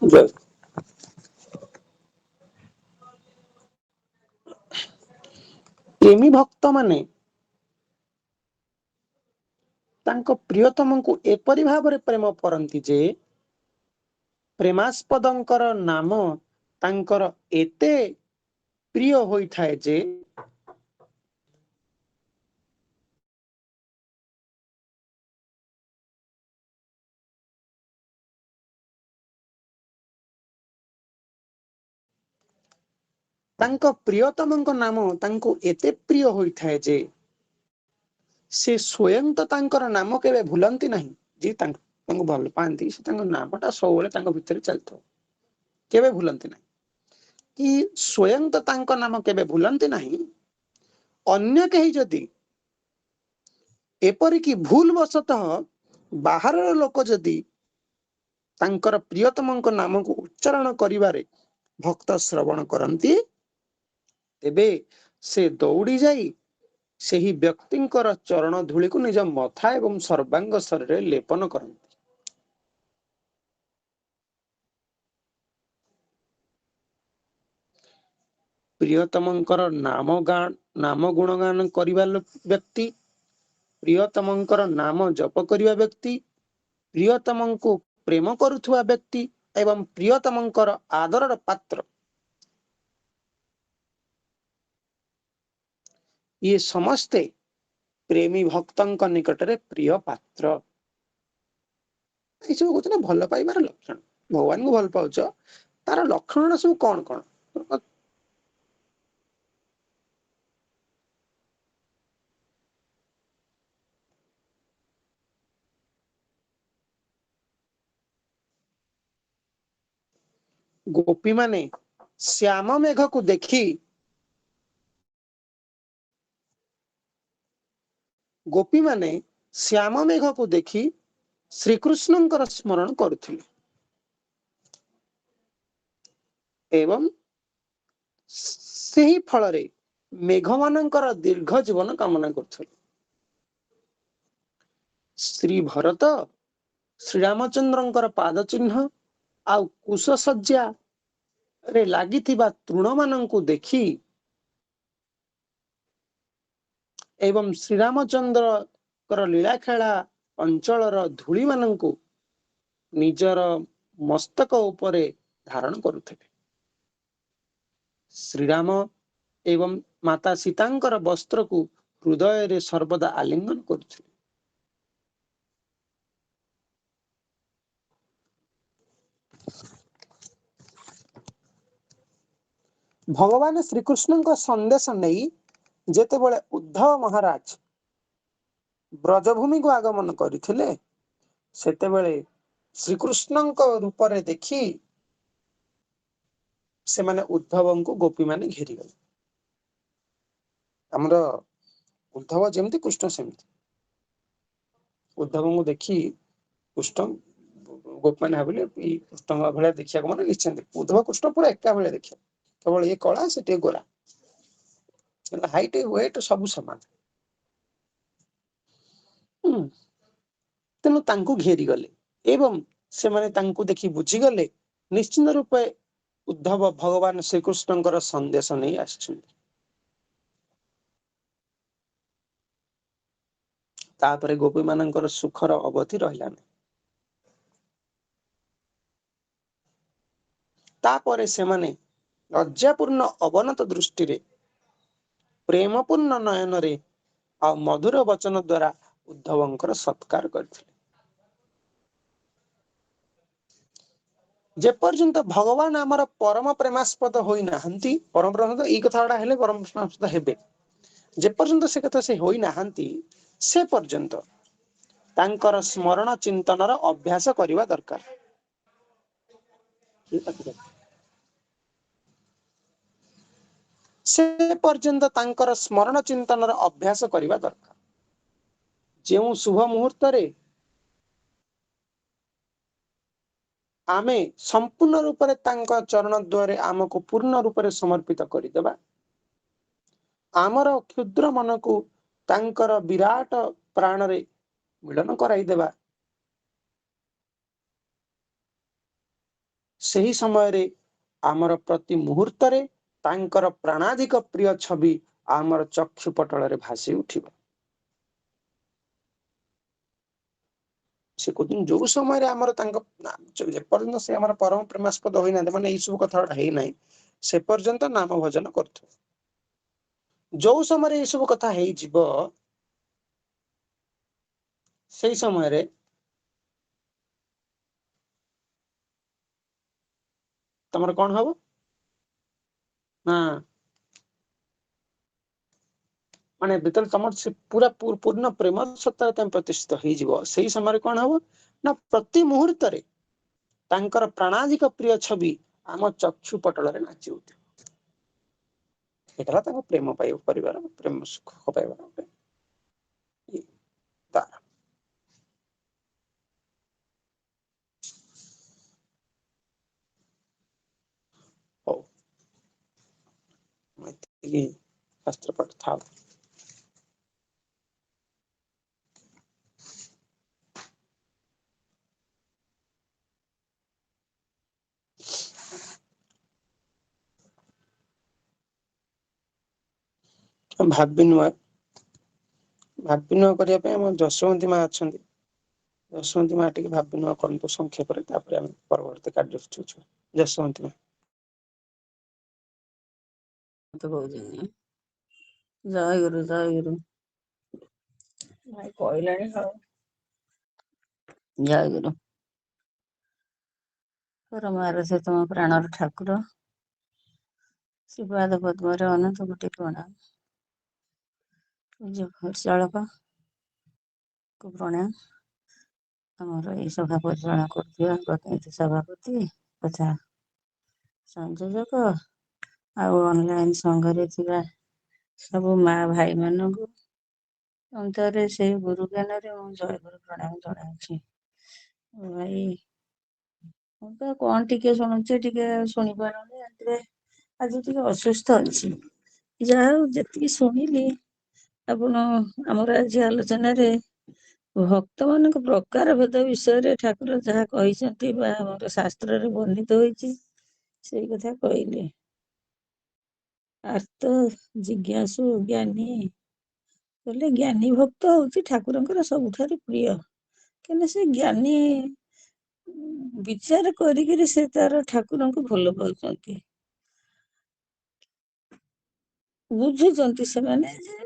ଜୟ। ପ୍ରେମୀ ଭକ୍ତମାନେ ତାଙ୍କ ପ୍ରିୟତମଙ୍କୁ ଏପରି ଭାବରେ ପ୍ରେମ କରନ୍ତି ଯେ ପ୍ରେମାସ୍ପଦଙ୍କର ନାମ ତାଙ୍କର ଏତେ ପ୍ରିୟ ହୋଇଥାଏ ଯେ ତାଙ୍କ ପ୍ରିୟତମଙ୍କ ନାମ ତାଙ୍କୁ ଏତେ ପ୍ରିୟ ହୋଇଥାଏ ଯେ ସେ ସ୍ୱୟଂ ତ ତାଙ୍କର ନାମ କେବେ ଭୁଲନ୍ତି ନାହିଁ। ଯିଏ ତାଙ୍କୁ ଭଲ ପାଆନ୍ତି ସେ ତାଙ୍କ ନାମଟା ସବୁବେଳେ ତାଙ୍କ ଭିତରେ ଚାଲିଥିବ, କେବେ ଭୁଲନ୍ତି ନାହିଁ। କି ସ୍ୱୟଂ ତ ତାଙ୍କ ନାମ କେବେ ଭୁଲନ୍ତି ନାହିଁ, ଅନ୍ୟ କେହି ଯଦି ଏପରିକି ଭୁଲ ବଶତଃ ବାହାରର ଲୋକ ଯଦି ତାଙ୍କର ପ୍ରିୟତମଙ୍କ ନାମକୁ ଉଚ୍ଚାରଣ କରିବାରେ ଭକ୍ତ ଶ୍ରବଣ କରନ୍ତି, ତେବେ ସେ ଦୌଡ଼ି ଯାଇ ସେହି ବ୍ୟକ୍ତିଙ୍କର ଚରଣ ଧୂଳିକୁ ନିଜ ମଥା ଏବଂ ସର୍ବାଙ୍ଗ ଶରୀରରେ ଲେପନ କରନ୍ତି। ପ୍ରିୟତମଙ୍କର ନାମ ଗୁଣଗାନ କରିବା ବ୍ୟକ୍ତି, ପ୍ରିୟତମଙ୍କର ନାମ ଜପ କରିବା ବ୍ୟକ୍ତି, ପ୍ରିୟତମଙ୍କୁ ପ୍ରେମ କରୁଥିବା ବ୍ୟକ୍ତି ଏବଂ ପ୍ରିୟତମଙ୍କର ଆଦରର ପାତ୍ର, ଇଏ ସମସ୍ତେ ପ୍ରେମୀ ଭକ୍ତଙ୍କ ନିକଟରେ ପ୍ରିୟ ପାତ୍ର। ଏସବୁ କହୁଛି ନା ଭଲ ପାଇବାର ଲକ୍ଷଣ। ଭଗବାନଙ୍କୁ ଭଲ ପାଉଛ, ତାର ଲକ୍ଷଣ ସବୁ କଣ କଣ? ଗୋପୀମାନେ ଶ୍ୟାମ ମେଘକୁ ଦେଖି ଶ୍ରୀକୃଷ୍ଣଙ୍କର ସ୍ମରଣ କରୁଥିଲେ ଏବଂ ସେହି ଫଳରେ ମେଘମାନଙ୍କର ଦୀର୍ଘ ଜୀବନ କାମନା କରୁଥିଲେ। ଶ୍ରୀ ଭରତ ଶ୍ରୀରାମଚନ୍ଦ୍ରଙ୍କର ପାଦ ଚିହ୍ନ ଆଉ କୁଶଶଯ୍ୟାରେ ଲାଗିଥିବା ତୃଣମାନଙ୍କୁ ଦେଖି ଏବଂ ଶ୍ରୀରାମଚନ୍ଦ୍ରଙ୍କର ଲୀଳାଖେଳା ଅଞ୍ଚଳର ଧୂଳିମାନଙ୍କୁ ନିଜର ମସ୍ତକ ଉପରେ ଧାରଣ କରୁଥିଲେ। ଶ୍ରୀରାମ ଏବଂ ମାତା ସୀତାଙ୍କର ବସ୍ତ୍ରକୁ ହୃଦୟରେ ସର୍ବଦା ଆଲିଙ୍ଗନ କରୁଥିଲେ। ଭଗବାନ ଶ୍ରୀକୃଷ୍ଣଙ୍କ ସନ୍ଦେଶ ନେଇ ଯେତେବେଳେ ଉଦ୍ଧବ ମହାରାଜ ବ୍ରଜଭୂମିକୁ ଆଗମନ କରିଥିଲେ, ସେତେବେଳେ ଶ୍ରୀକୃଷ୍ଣଙ୍କ ରୂପରେ ଦେଖି ସେମାନେ ଉଦ୍ଧବଙ୍କୁ ଗୋପୀମାନେ ଘେରିଗଲେ। ଆମର ଉଦ୍ଧବ ଯେମିତି କୃଷ୍ଣ ସେମିତି। ଉଦ୍ଧବଙ୍କୁ ଦେଖି କୃଷ୍ଣ ଗୋପୀମାନେ ଭାବିଲେ ଏଇ କୃଷ୍ଣଙ୍କ ଭଳିଆ ଦେଖିବାକୁ, ମାନେ ନିଶ୍ଚିନ୍ତ ଉଦ୍ଧବ କୃଷ୍ଣ ପୁରା ଏକା ଭଳିଆ ଦେଖିବାକୁ, କେବଳ ଇଏ କଳା ସେ ଟିକେ ଗୋରା, ହାଇଟ୍ ୱେଟ୍ ସବୁ ସମାନ। ତେଣୁ ତାଙ୍କୁ ଘେରିଗଲେ ଏବଂ ସେମାନେ ତାଙ୍କୁ ଦେଖି ବୁଝିଗଲେ ନିଶ୍ଚିନ୍ତ ରୂପେ ଉଦ୍ଧବ ଭଗବାନ ଶ୍ରୀକୃଷ୍ଣଙ୍କର ସନ୍ଦେଶ ନେଇ ଆସିଛନ୍ତି। ତାପରେ ଗୋପୀ ମାନଙ୍କର ସୁଖର ଅବଧି ରହିଲାନି। ତାପରେ ସେମାନେ ଲଜ୍ଜାପୂର୍ଣ୍ଣ ଅବନତ ଦୃଷ୍ଟିରେ, ପ୍ରେମପୂର୍ଣ୍ଣ ନୟନରେ ଆଉ ମଧୁର ବଚନ ଦ୍ୱାରା ଉଦ୍ଧବଙ୍କର ସତ୍କାର କରିଥିଲେ। ଯେପର୍ଯ୍ୟନ୍ତ ଭଗବାନ ଆମର ପରମ ପ୍ରେମାସ୍ପଦ ହୋଇନାହାନ୍ତି, ପରମ ପ୍ରେମାସ୍ପଦ ଏଇ କଥା ଗୁଡା ହେଲେ ପରମ ପ୍ରେମାସ୍ପଦ ହେବେ, ଯେପର୍ଯ୍ୟନ୍ତ ସେ କଥା ସେ ହୋଇନାହାନ୍ତି, ସେ ପର୍ଯ୍ୟନ୍ତ ତାଙ୍କର ସ୍ମରଣ ଚିନ୍ତନର ଅଭ୍ୟାସ କରିବା ଦରକାର। ସେ ପର୍ଯ୍ୟନ୍ତ ତାଙ୍କର ସ୍ମରଣ ଚିନ୍ତନର ଅଭ୍ୟାସ କରିବା ଦରକାର। ଯେଉଁ ଶୁଭ ମୁହୂର୍ତ୍ତରେ ଆମେ ସମ୍ପୂର୍ଣ୍ଣ ରୂପରେ ତାଙ୍କ ଚରଣ ଦ୍ୱାରରେ ଆମକୁ ପୂର୍ଣ୍ଣ ରୂପରେ ସମର୍ପିତ କରିଦେବା, ଆମର କ୍ଷୁଦ୍ର ମନକୁ ତାଙ୍କର ବିରାଟ ପ୍ରାଣରେ ମିଳନ କରାଇଦେବା, ସେହି ସମୟରେ ଆମର ପ୍ରତି ମୁହୂର୍ତ୍ତରେ ତାଙ୍କର ପ୍ରାଣାଧିକ ପ୍ରିୟ ଛବି ଆମର ଚକ୍ଷୁ ପଟଳରେ ଭାସି ଉଠିବ। ସେ କହୁଛନ୍ତି ଯୋଉ ସମୟରେ ଆମର ତାଙ୍କ ଯେପର୍ଯ୍ୟନ୍ତ ସେ ଆମର ପରମ ପ୍ରେମାସ୍ପଦ ହୋଇନାହାନ୍ତି, ମାନେ ଏଇ ସବୁ କଥା ହେଇନାହିଁ, ସେ ପର୍ଯ୍ୟନ୍ତ ନାମ ଭଜନ କରୁଥିବ। ଯୋଉ ସମୟରେ ଏଇ ସବୁ କଥା ହେଇଯିବ, ସେଇ ସମୟରେ ତମର କଣ ହବ ନା ମାନେ ଯେତେବେଳେ ତମର ସେ ପୁରା ପୂର୍ଣ୍ଣ ପ୍ରେମ ସତ୍ତାରେ ତମେ ପ୍ରତିଷ୍ଠିତ ହେଇଯିବ, ସେଇ ସମୟରେ କଣ ହବ ନା ପ୍ରତି ମୁହୂର୍ତ୍ତରେ ତାଙ୍କର ପ୍ରାଣାଧିକ ପ୍ରିୟ ଛବି ଆମ ଚକ୍ଷୁ ପଟଳରେ ନାଚି ଉଠିବ। ଏଟା ହେଲା ତାଙ୍କ ପ୍ରେମ ପରିବାର, ପ୍ରେମ ସୁଖ ପାଇବାର ଗୋଟେ ତାର। ହଉ, ଏତିକି ଶାସ୍ତ୍ର ପାଠ ଥାଉ। ଭାବି ନୂଆ କରିବା ପାଇଁ ଆମ ଯଶୋବନ୍ତୀ ମା ଅଛନ୍ତି। ଯଶୋବନ୍ତୀ ମା ଟିକେ ଭାବି ନୂଆ କରନ୍ତୁ ସଂକ୍ଷେପରେ, ତାପରେ ଆମେ ପରବର୍ତ୍ତୀ କାର୍ଯ୍ୟସୂଚୀ। ଯଶୋବନ୍ତୀ ମା କହୁଛନ୍ତି ଜୟ ଗୁରୁ ଜୟ ଗୁରୁ ଭାଇ କହିଲାଣି ଆଉ। ଜୟ ଗୁରୁ। ପରମ ଆରାଧ୍ୟ ତମ ପ୍ରାଣର ଠାକୁର ଶ୍ରୀପାଦ ପଦ୍ମରେ ଅନନ୍ତ କୋଟି ପ୍ରଣାମ। ପୂଜ୍ୟ ଘୋଷାଳକ କୁ ପ୍ରଣାମ। ଆମର ଏଇ ସଭା ପରିଚାଳନା କରୁଥିବା ପ୍ରତିନିଧି ସଭାପତି ତଥା ସଂଯୋଜକ ଆଉ ଅନଲାଇନ ସଂଘରେ ଥିବା ସବୁ ମା ଭାଇ ମାନଙ୍କୁ ଅନ୍ତରରେ ସେଇ ଗୁରୁ ଜ୍ଞାନରେ ମୁଁ ଜୟଗୁରୁ ପ୍ରଣାମ ଜଣାଉଛି। ଭାଇ ମୁଁ ତ କଣ ଟିକେ ଶୁଣୁଛି, ଟିକେ ଶୁଣିପାରୁନି। ଏଥିରେ ଆଜି ଟିକେ ଅସୁସ୍ଥ ଅଛି। ଯାହା ହଉ ଯେତିକି ଶୁଣିଲି, ଆପଣ ଆମର ଆଜି ଆଲୋଚନାରେ ଭକ୍ତ ମାନଙ୍କ ପ୍ରକାର ଭେଦ ବିଷୟରେ ଠାକୁର ଯାହା କହିଛନ୍ତି ବା ଆମର ଶାସ୍ତ୍ରରେ ବର୍ଣ୍ଣିତ ହୋଇଛି, ସେଇ କଥା କହିଲେ। ଆର୍ତ ଜିଜ୍ଞାସୁ ଜ୍ଞାନୀ କହିଲେ, ଜ୍ଞାନୀ ଭକ୍ତ ହଉଛି ଠାକୁରଙ୍କର ସବୁଠାରୁ ପ୍ରିୟ। କାହିଁକିନା ସେ ଜ୍ଞାନୀ ବିଚାର କରିକିରି ସେ ତାର ଠାକୁରଙ୍କୁ ଭଲ ପାଉଛନ୍ତି। ବୁଝୁଛନ୍ତି ସେମାନେ ଯେ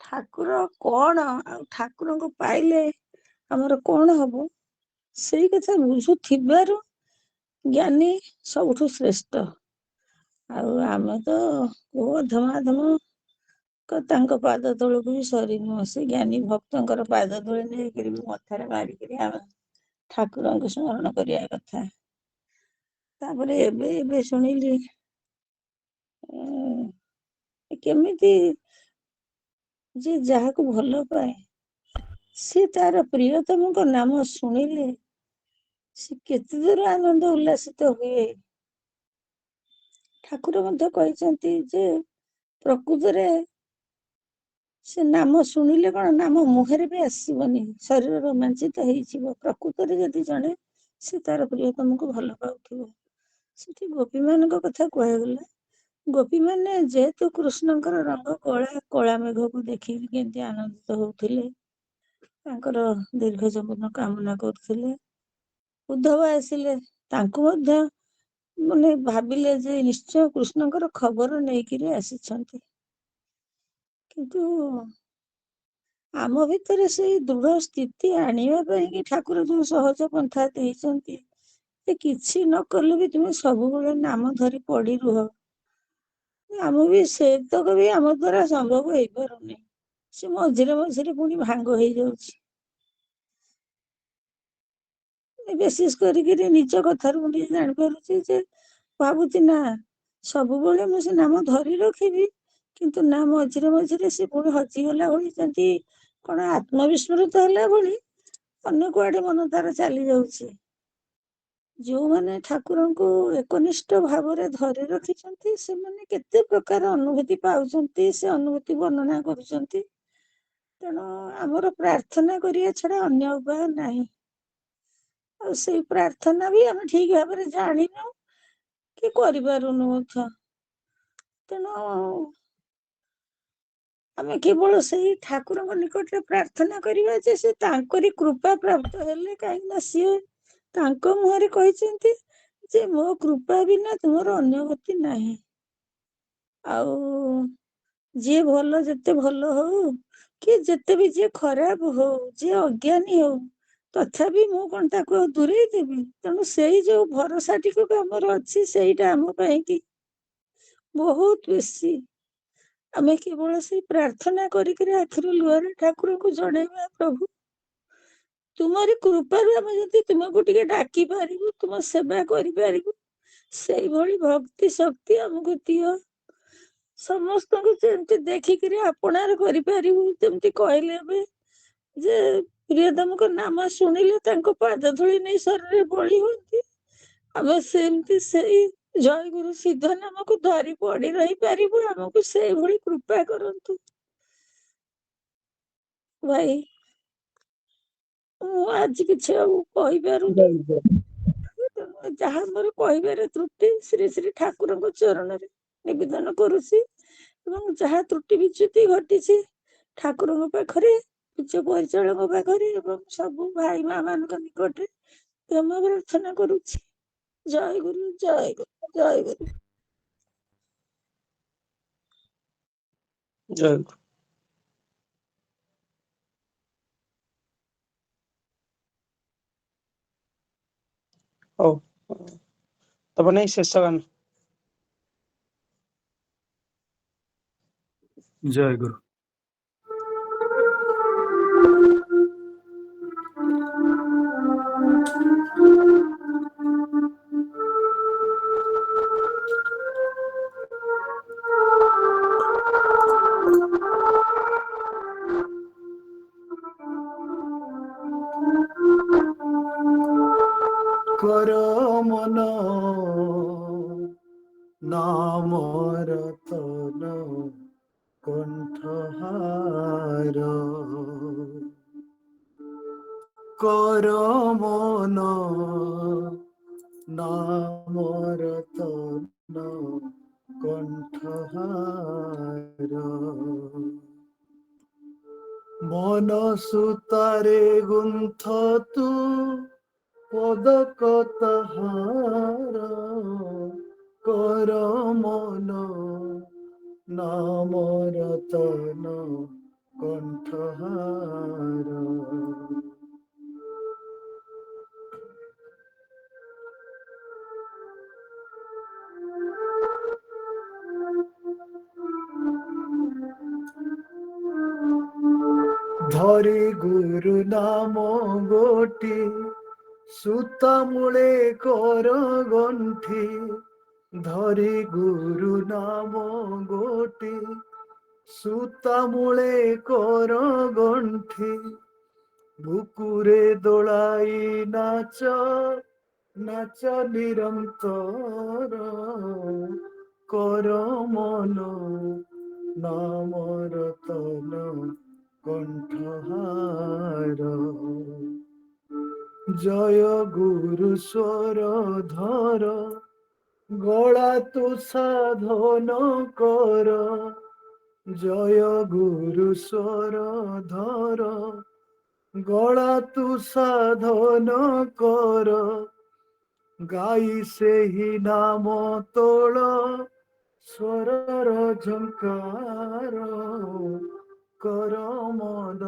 ଠାକୁର କଣ, ଆଉ ଠାକୁରଙ୍କୁ ପାଇଲେ ଆମର କଣ ହବ, ସେଇ କଥା ବୁଝୁଥିବାରୁ ଜ୍ଞାନୀ ସବୁଠୁ ଶ୍ରେଷ୍ଠ। ଆଉ ଆମେ ତ କୋଉ ଅଧମ ତାଙ୍କ ପାଦ ତଳକୁ ବି ସରିନୁ। ସେ ଜ୍ଞାନୀ ଭକ୍ତଙ୍କର ପାଦ ତଳେ ନେଇକରି ବି ମଥାରେ ମାରିକିରି ଆମେ ଠାକୁରଙ୍କୁ ସ୍ମରଣ କରିବା କଥା। ତାପରେ ଏବେ ଶୁଣିଲି କେମିତି ଯେ ଯାହାକୁ ଭଲ ପାଏ, ସେ ତାର ପ୍ରିୟତମଙ୍କ ନାମ ଶୁଣିଲେ ସେ କେତେ ଦୂର ଆନନ୍ଦ ଉଲ୍ଲାସିତ ହୁଏ। ଠାକୁର ମଧ୍ୟ କହିଛନ୍ତି ଯେ ପ୍ରକୃତରେ ସେ ନାମ ଶୁଣିଲେ କଣ, ନାମ ମୁହଁରେ ବି ଆସିବନି, ଶରୀର ରୋମାଞ୍ଚିତ ହେଇଯିବ। ପ୍ରକୃତରେ ଯଦି ଜଣେ ସେ ତାର ପ୍ରିୟତମକୁ ଭଲ ପାଉଥିବ। ସେଠି ଗୋପୀ ମାନଙ୍କ କଥା କୁହାଗଲା। ଗୋପୀ ମାନେ ଯେହେତୁ କୃଷ୍ଣଙ୍କର ରଙ୍ଗ କଳା, କଳା ମେଘକୁ ଦେଖିକି କେମିତି ଆନନ୍ଦିତ ହଉଥିଲେ, ତାଙ୍କର ଦୀର୍ଘ ଜୀବନ କାମନା କରୁଥିଲେ। ଉଦ୍ଧବ ଆସିଲେ, ତାଙ୍କୁ ମଧ୍ୟ ମାନେ ଭାବିଲେ ଯେ ନିଶ୍ଚୟ କୃଷ୍ଣଙ୍କର ଖବର ନେଇକିରି ଆସିଛନ୍ତି। କିନ୍ତୁ ଆମ ଭିତରେ ସେଇ ଦୃଢ ସ୍ଥିତି ଆଣିବା ପାଇଁ କି ଠାକୁର ଯୋଉ ସହଜ ପନ୍ଥା ଦେଇଛନ୍ତି, ଯେ କିଛି ନ କଲେ ବି ତୁମେ ସବୁବେଳେ ନାମ ଧରି ପଡି ରୁହ। ଆମ ବି ସେତକ ବି ଆମ ଦ୍ଵାରା ସମ୍ଭବ ହେଇପାରୁନି। ସେ ମଝିରେ ପୁଣି ଭାଙ୍ଗ ହେଇଯାଉଛି। ବିଶେଷ କରିକିରି ନିଜ କଥାରୁ ମୁଁ ଟିକେ ଜାଣିପାରୁଛି ଯେ ଭାବୁଛି ନା ସବୁବେଳେ ମୁଁ ସେ ନାମ ଧରି ରଖିବି, କିନ୍ତୁ ନା ମଝିରେ ସେ ପୁଣି ହଜିଗଲା ଭଳି, ଯେମିତି କଣ ଆତ୍ମବିସ୍ମୃତ ହେଲା ଭଳି ଅନ୍ୟ କୁଆଡେ ମନ ତାର ଚାଲି ଯାଉଛି। ଯୋଉମାନେ ଠାକୁରଙ୍କୁ ଏକନିଷ୍ଠ ଭାବରେ ଧରି ରଖିଛନ୍ତି, ସେମାନେ କେତେ ପ୍ରକାର ଅନୁଭୂତି ପାଉଛନ୍ତି, ସେ ଅନୁଭୂତି ବର୍ଣ୍ଣନା କରୁଛନ୍ତି। ତେଣୁ ଆମର ପ୍ରାର୍ଥନା କରିବା ଛଡା ଅନ୍ୟ ଉପାୟ ନାହିଁ। ଆଉ ସେଇ ପ୍ରାର୍ଥନା ବି ଆମେ ଠିକ ଭାବରେ ଜାଣିନୁ କି କରିପାରୁନୁ ମଧ୍ୟ। ତେଣୁ ଆମେ କେବଳ ସେଇ ଠାକୁରଙ୍କ ନିକଟରେ ପ୍ରାର୍ଥନା କରିବା ଯେ ସେ ତାଙ୍କରି କୃପା ପ୍ରାପ୍ତ ହେଲେ, କାହିଁକି ନା ସିଏ ତାଙ୍କ ମୁହଁରେ କହିଛନ୍ତି ଯେ ମୋ କୃପା ବିନା ତୁମର ଅନ୍ୟ ଗତି ନାହିଁ। ଆଉ ଯିଏ ଭଲ ଯେତେ ଭଲ ହଉ, କି ଯେତେ ବି ଯିଏ ଖରାପ ହଉ, ଯିଏ ଅଜ୍ଞାନୀ ହଉ, ତଥାପି ମୁଁ କଣ ତାକୁ ଆଉ ଦୂରେଇ ଦେବି। ତେଣୁ ସେଇ ଯୋଉ ଭରସାଟିକୁ ଆମର ଅଛି, ସେଇଟା ଆମ ପାଇଁ କି ବହୁତ ବେଶୀ। ଆମେ କେବଳ ସେଇ ପ୍ରାର୍ଥନା କରିକିରି ଆଖିରୁ ଲୁହରେ ଠାକୁରଙ୍କୁ ଜଣେଇବା, ପ୍ରଭୁ ତୁମରି କୃପାରୁ ଆମେ ଯଦି ତୁମକୁ ଟିକେ ଡାକି ପାରିବୁ, ତୁମ ସେବା କରିପାରିବୁ, ସେଇଭଳି ଭକ୍ତି ଶକ୍ତି ଆମକୁ ଦିଅ। ସମସ୍ତଙ୍କୁ ଯେମିତି ଦେଖିକିରି ଆପଣାର କରିପାରିବୁ, ଯେମିତି କହିଲେ ଏବେ ଯେ ପ୍ରିୟତମଙ୍କ ନାମ ଶୁଣିଲେ ତାଙ୍କ ପାଦ ଧୂଳି ନେଇ ଶରୀରରେ ବଳି ହୁଅନ୍ତି, ଆମେ ସେମିତି ସେଇ ଜୟଗୁରୁ ସିଦ୍ଧ ନାମକୁ ଧରି ପଡି ରହିପାରିବୁ। ଆମକୁ ସେଇଭଳି କୃପା କରନ୍ତୁ ଭାଇ। ମୁଁ ଆଜି କିଛି ଆଉ କହିପାରୁନି, ଯାହା ମୋର କହିବାରେ ତ୍ରୁଟି ଶ୍ରୀ ଶ୍ରୀ ଠାକୁରଙ୍କ ଚରଣରେ ନିବେଦନ କରୁଛି, ଏବଂ ଯାହା ତ୍ରୁଟି ବିଚ୍ୟୁତି ଘଟିଛି ଠାକୁରଙ୍କ ପାଖରେ, ଉଚ୍ଚ ପରିଚାଳକ ପାଖରେ ଏବଂ ସବୁ ଭାଇ ମା ମାନଙ୍କ ନିକଟରେ କ୍ଷମା ପ୍ରାର୍ଥନା କରୁଛି। ଜୟ ଗୁରୁ, ଜୟ ଗୁରୁ, ଜୟ ଗୁରୁ। ଜୟ ଗୁରୁ। ହଉ, ତମ ନେଇ ଶେଷ ଗାନ। ଜୟ ଗୁରୁ। কর মন নামর তন কণ্ঠহার, কর মন নামর তন কণ্ঠহার, মন সুতারে গুন্থ তু পদক তাহার, কর মন নামর তন কণ্ঠহার। ধরে গুরু নাম গোটি সুতা মূলে কর গণ্ঠি, ধরে গুরু নাম গোটি সুতা মূলে কর গণ্ঠি, বুকুরে দোলাই নাচ নাচ নিরন্তর, কর মন নামর তন কণ্ঠহার। জয় গুরু স্বর ধর গলা তু সাধন কর, জয় গুরু স্বর ধর গলা তু সাধন কর, গাই ସେହି নাম তোଳ ସ୍ୱରର ଝଙ୍କାର, କର ମନ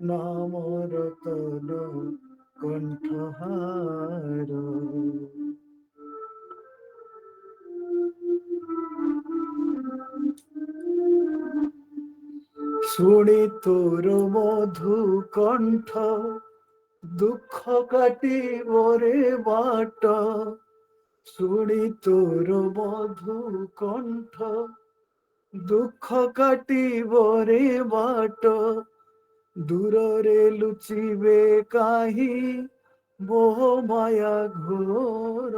ନାମର ତନ କଣ୍ଠହାର। শুনি তোর মধু কণ্ঠ দুঃখ কাটিবরে বাট, শুনি তোর মধু কণ্ঠ দুঃখ কাটিবরে বাট, দূରରେ লুচিবে কাহি মোহ মায়া ঘোর,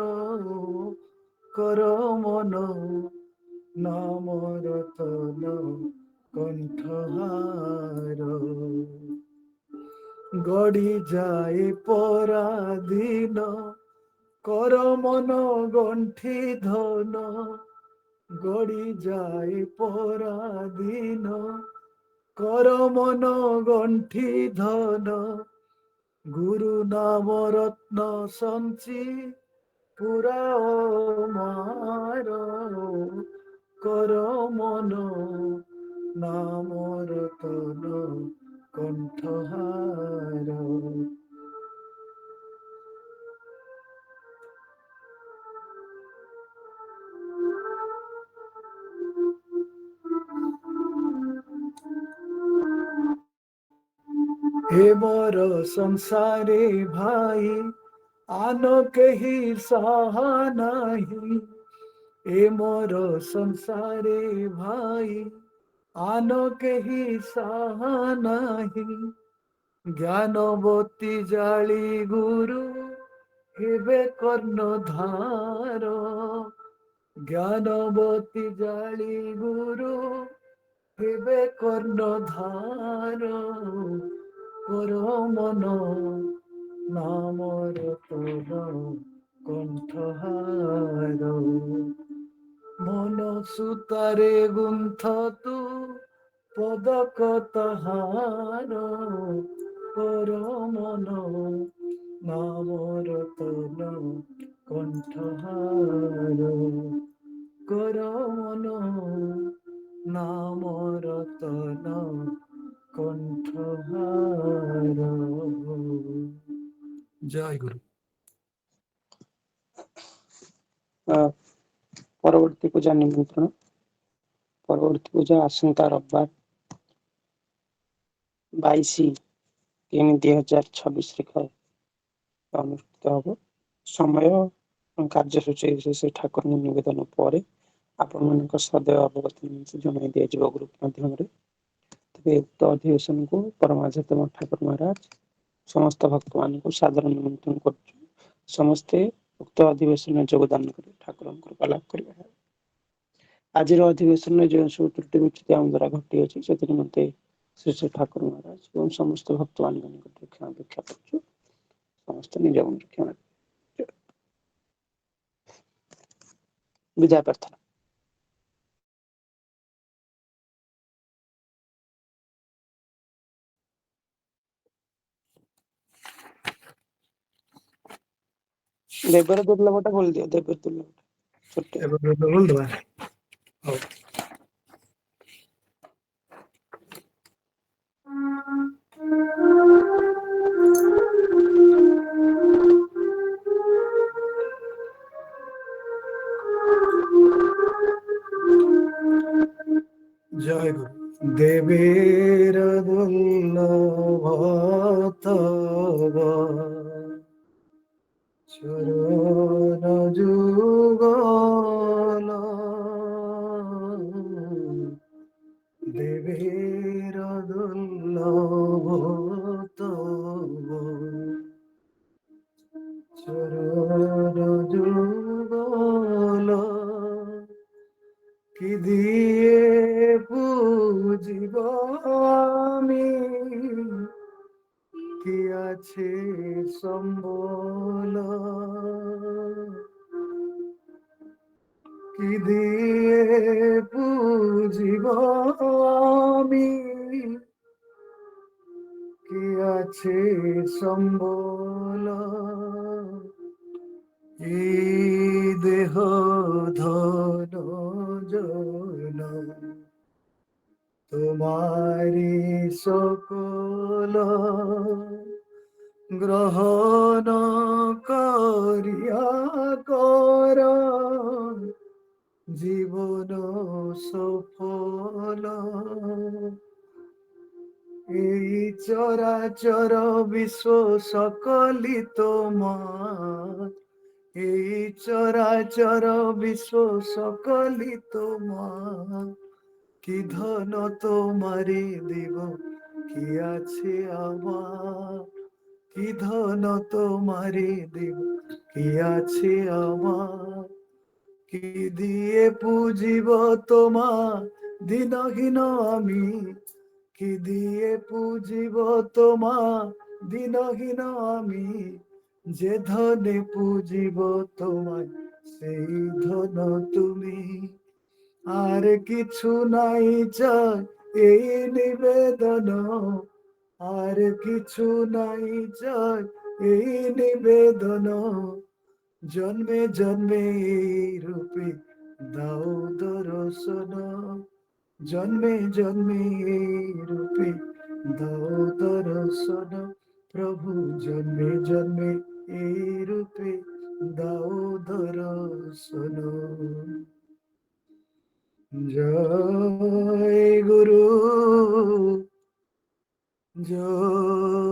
কর মন নামর তন কণ্ঠহার। গড়ি যায় পরাধীন কর মন গণ্ঠি ধন, গড়ি যায় পরাধীন কর মন গণ্ঠি ধন, গুরু নাম রত্ন সঞ্চি পুরা মার, কর মন নাম রতন কণ্ঠহার। हे मोर संसारे भाई आनो केही साहा नाही, ए मोर संसारे भाई आनो केही साहा नाही, ज्ञानवती जाली गुरु हेबे कर्णधार, ज्ञानवती जाली गुरु हेबे कर्णधार, कर मन नामर तोर কণ্ঠহার, মন সুতারে গুন্থ তু পদক তাহার, পর মন নামর তন কণ্ঠহার, কর মন নামর তন কণ্ঠহার। জয় গুরু। পরবর্তী পূজা নিমন্ত্রণ। পরবর্তী পূজা আসন্তা রবিবার 22/3/2026 ଅନୁଷ୍ଠିତ ହେବ। ସମୟ କାର୍ଯ୍ୟସୂଚୀ ବିଶେଷ ଠାକୁରଙ୍କ ନିବେଦନ ପରେ ଆପଣମାନଙ୍କ ସଦୟ ଅବଗତ ନିମନ୍ତେ ଜଣାଇ ଦିଆଯିବ ଗ୍ରୁପ ମାଧ୍ୟମରେ। ତେବେ ଉକ୍ତ ଅଧିବେଶନକୁ ପରମାଧ୍ୟମ ଠାକୁର ମହାରାଜ ସମସ୍ତ ଭକ୍ତମାନଙ୍କୁ ସାଦର ନିମନ୍ତ୍ରଣ କରୁଛୁ। ସମସ୍ତେ ଉକ୍ତ ଅଧିବେଶନରେ ଯୋଗଦାନ କରି ଠାକୁରଙ୍କ କୃପା ଲାଭ କରିବେ। ଆଜିର ଅଧିବେଶନରେ ଯେଉଁ ସବୁ ତ୍ରୁଟି ବିଚ୍ୟୁତି ଆମ ଦ୍ୱାରା ଘଟିଅଛି ସେଥିରେ ମୋତେ ଶ୍ରୀ ଶ୍ରୀ ଠାକୁର ମହାରାଜ ଏବଂ ସମସ୍ତ ଭକ୍ତମାନଙ୍କ ନିକଟରେ କ୍ଷମା ଭିକ୍ଷା କରୁଛୁ। ସମସ୍ତେ ନିଜ ମନରେ କ୍ଷମା ବିଦାୟ ପ୍ରାର୍ଥନା। ଦେବର ଦୁର୍ଲଭଟା ଖୋଲି ଦିଅ। ଦେବର ଦୁର୍ଲଭଟା ଛୋଟ বলদেবা। ହଉ। জয় গুরু। দেবের দুর্লভ তব চরণ যুগল, দেবের দুর্লভ তব চরণ যুগল, কি দিয়ে পুজিব আমি, কি আছে সম্বল, কি দিয়ে পুজিব আমি, কি আছে সম্বল, এই দেহ ধন জন তোমারি সকল, গ্রহণ করিয়া কর জীবন সফল, এই চরাচর বিশ্ব সকলি তোমার, এই চরাচর বিশ্ব সকলি তোমার, কি ধন তোমারে দেব কি আছে আমার, কি ধন তোমারে দেব কি আছে আমার, কি দিয়ে পুজিব তোমার দিনহীন আমি, কি দিয়ে পুজিব তোমার দিনহীন আমি, যে ধনে পুজিব তোমায় সেই ধন তুমি, আর কিছু নাই চাই এই নিবেদন, আর কিছু নাই চাই এই নিবেদন, জন্মে জন্মে এই রূপে দাও দর্শন, জন্মে জন্মে এই রূপে দাও দর্শন, প্রভু জন্মে জন্মে এই রূপে দাও দর্শন। জয় গুরু, জয়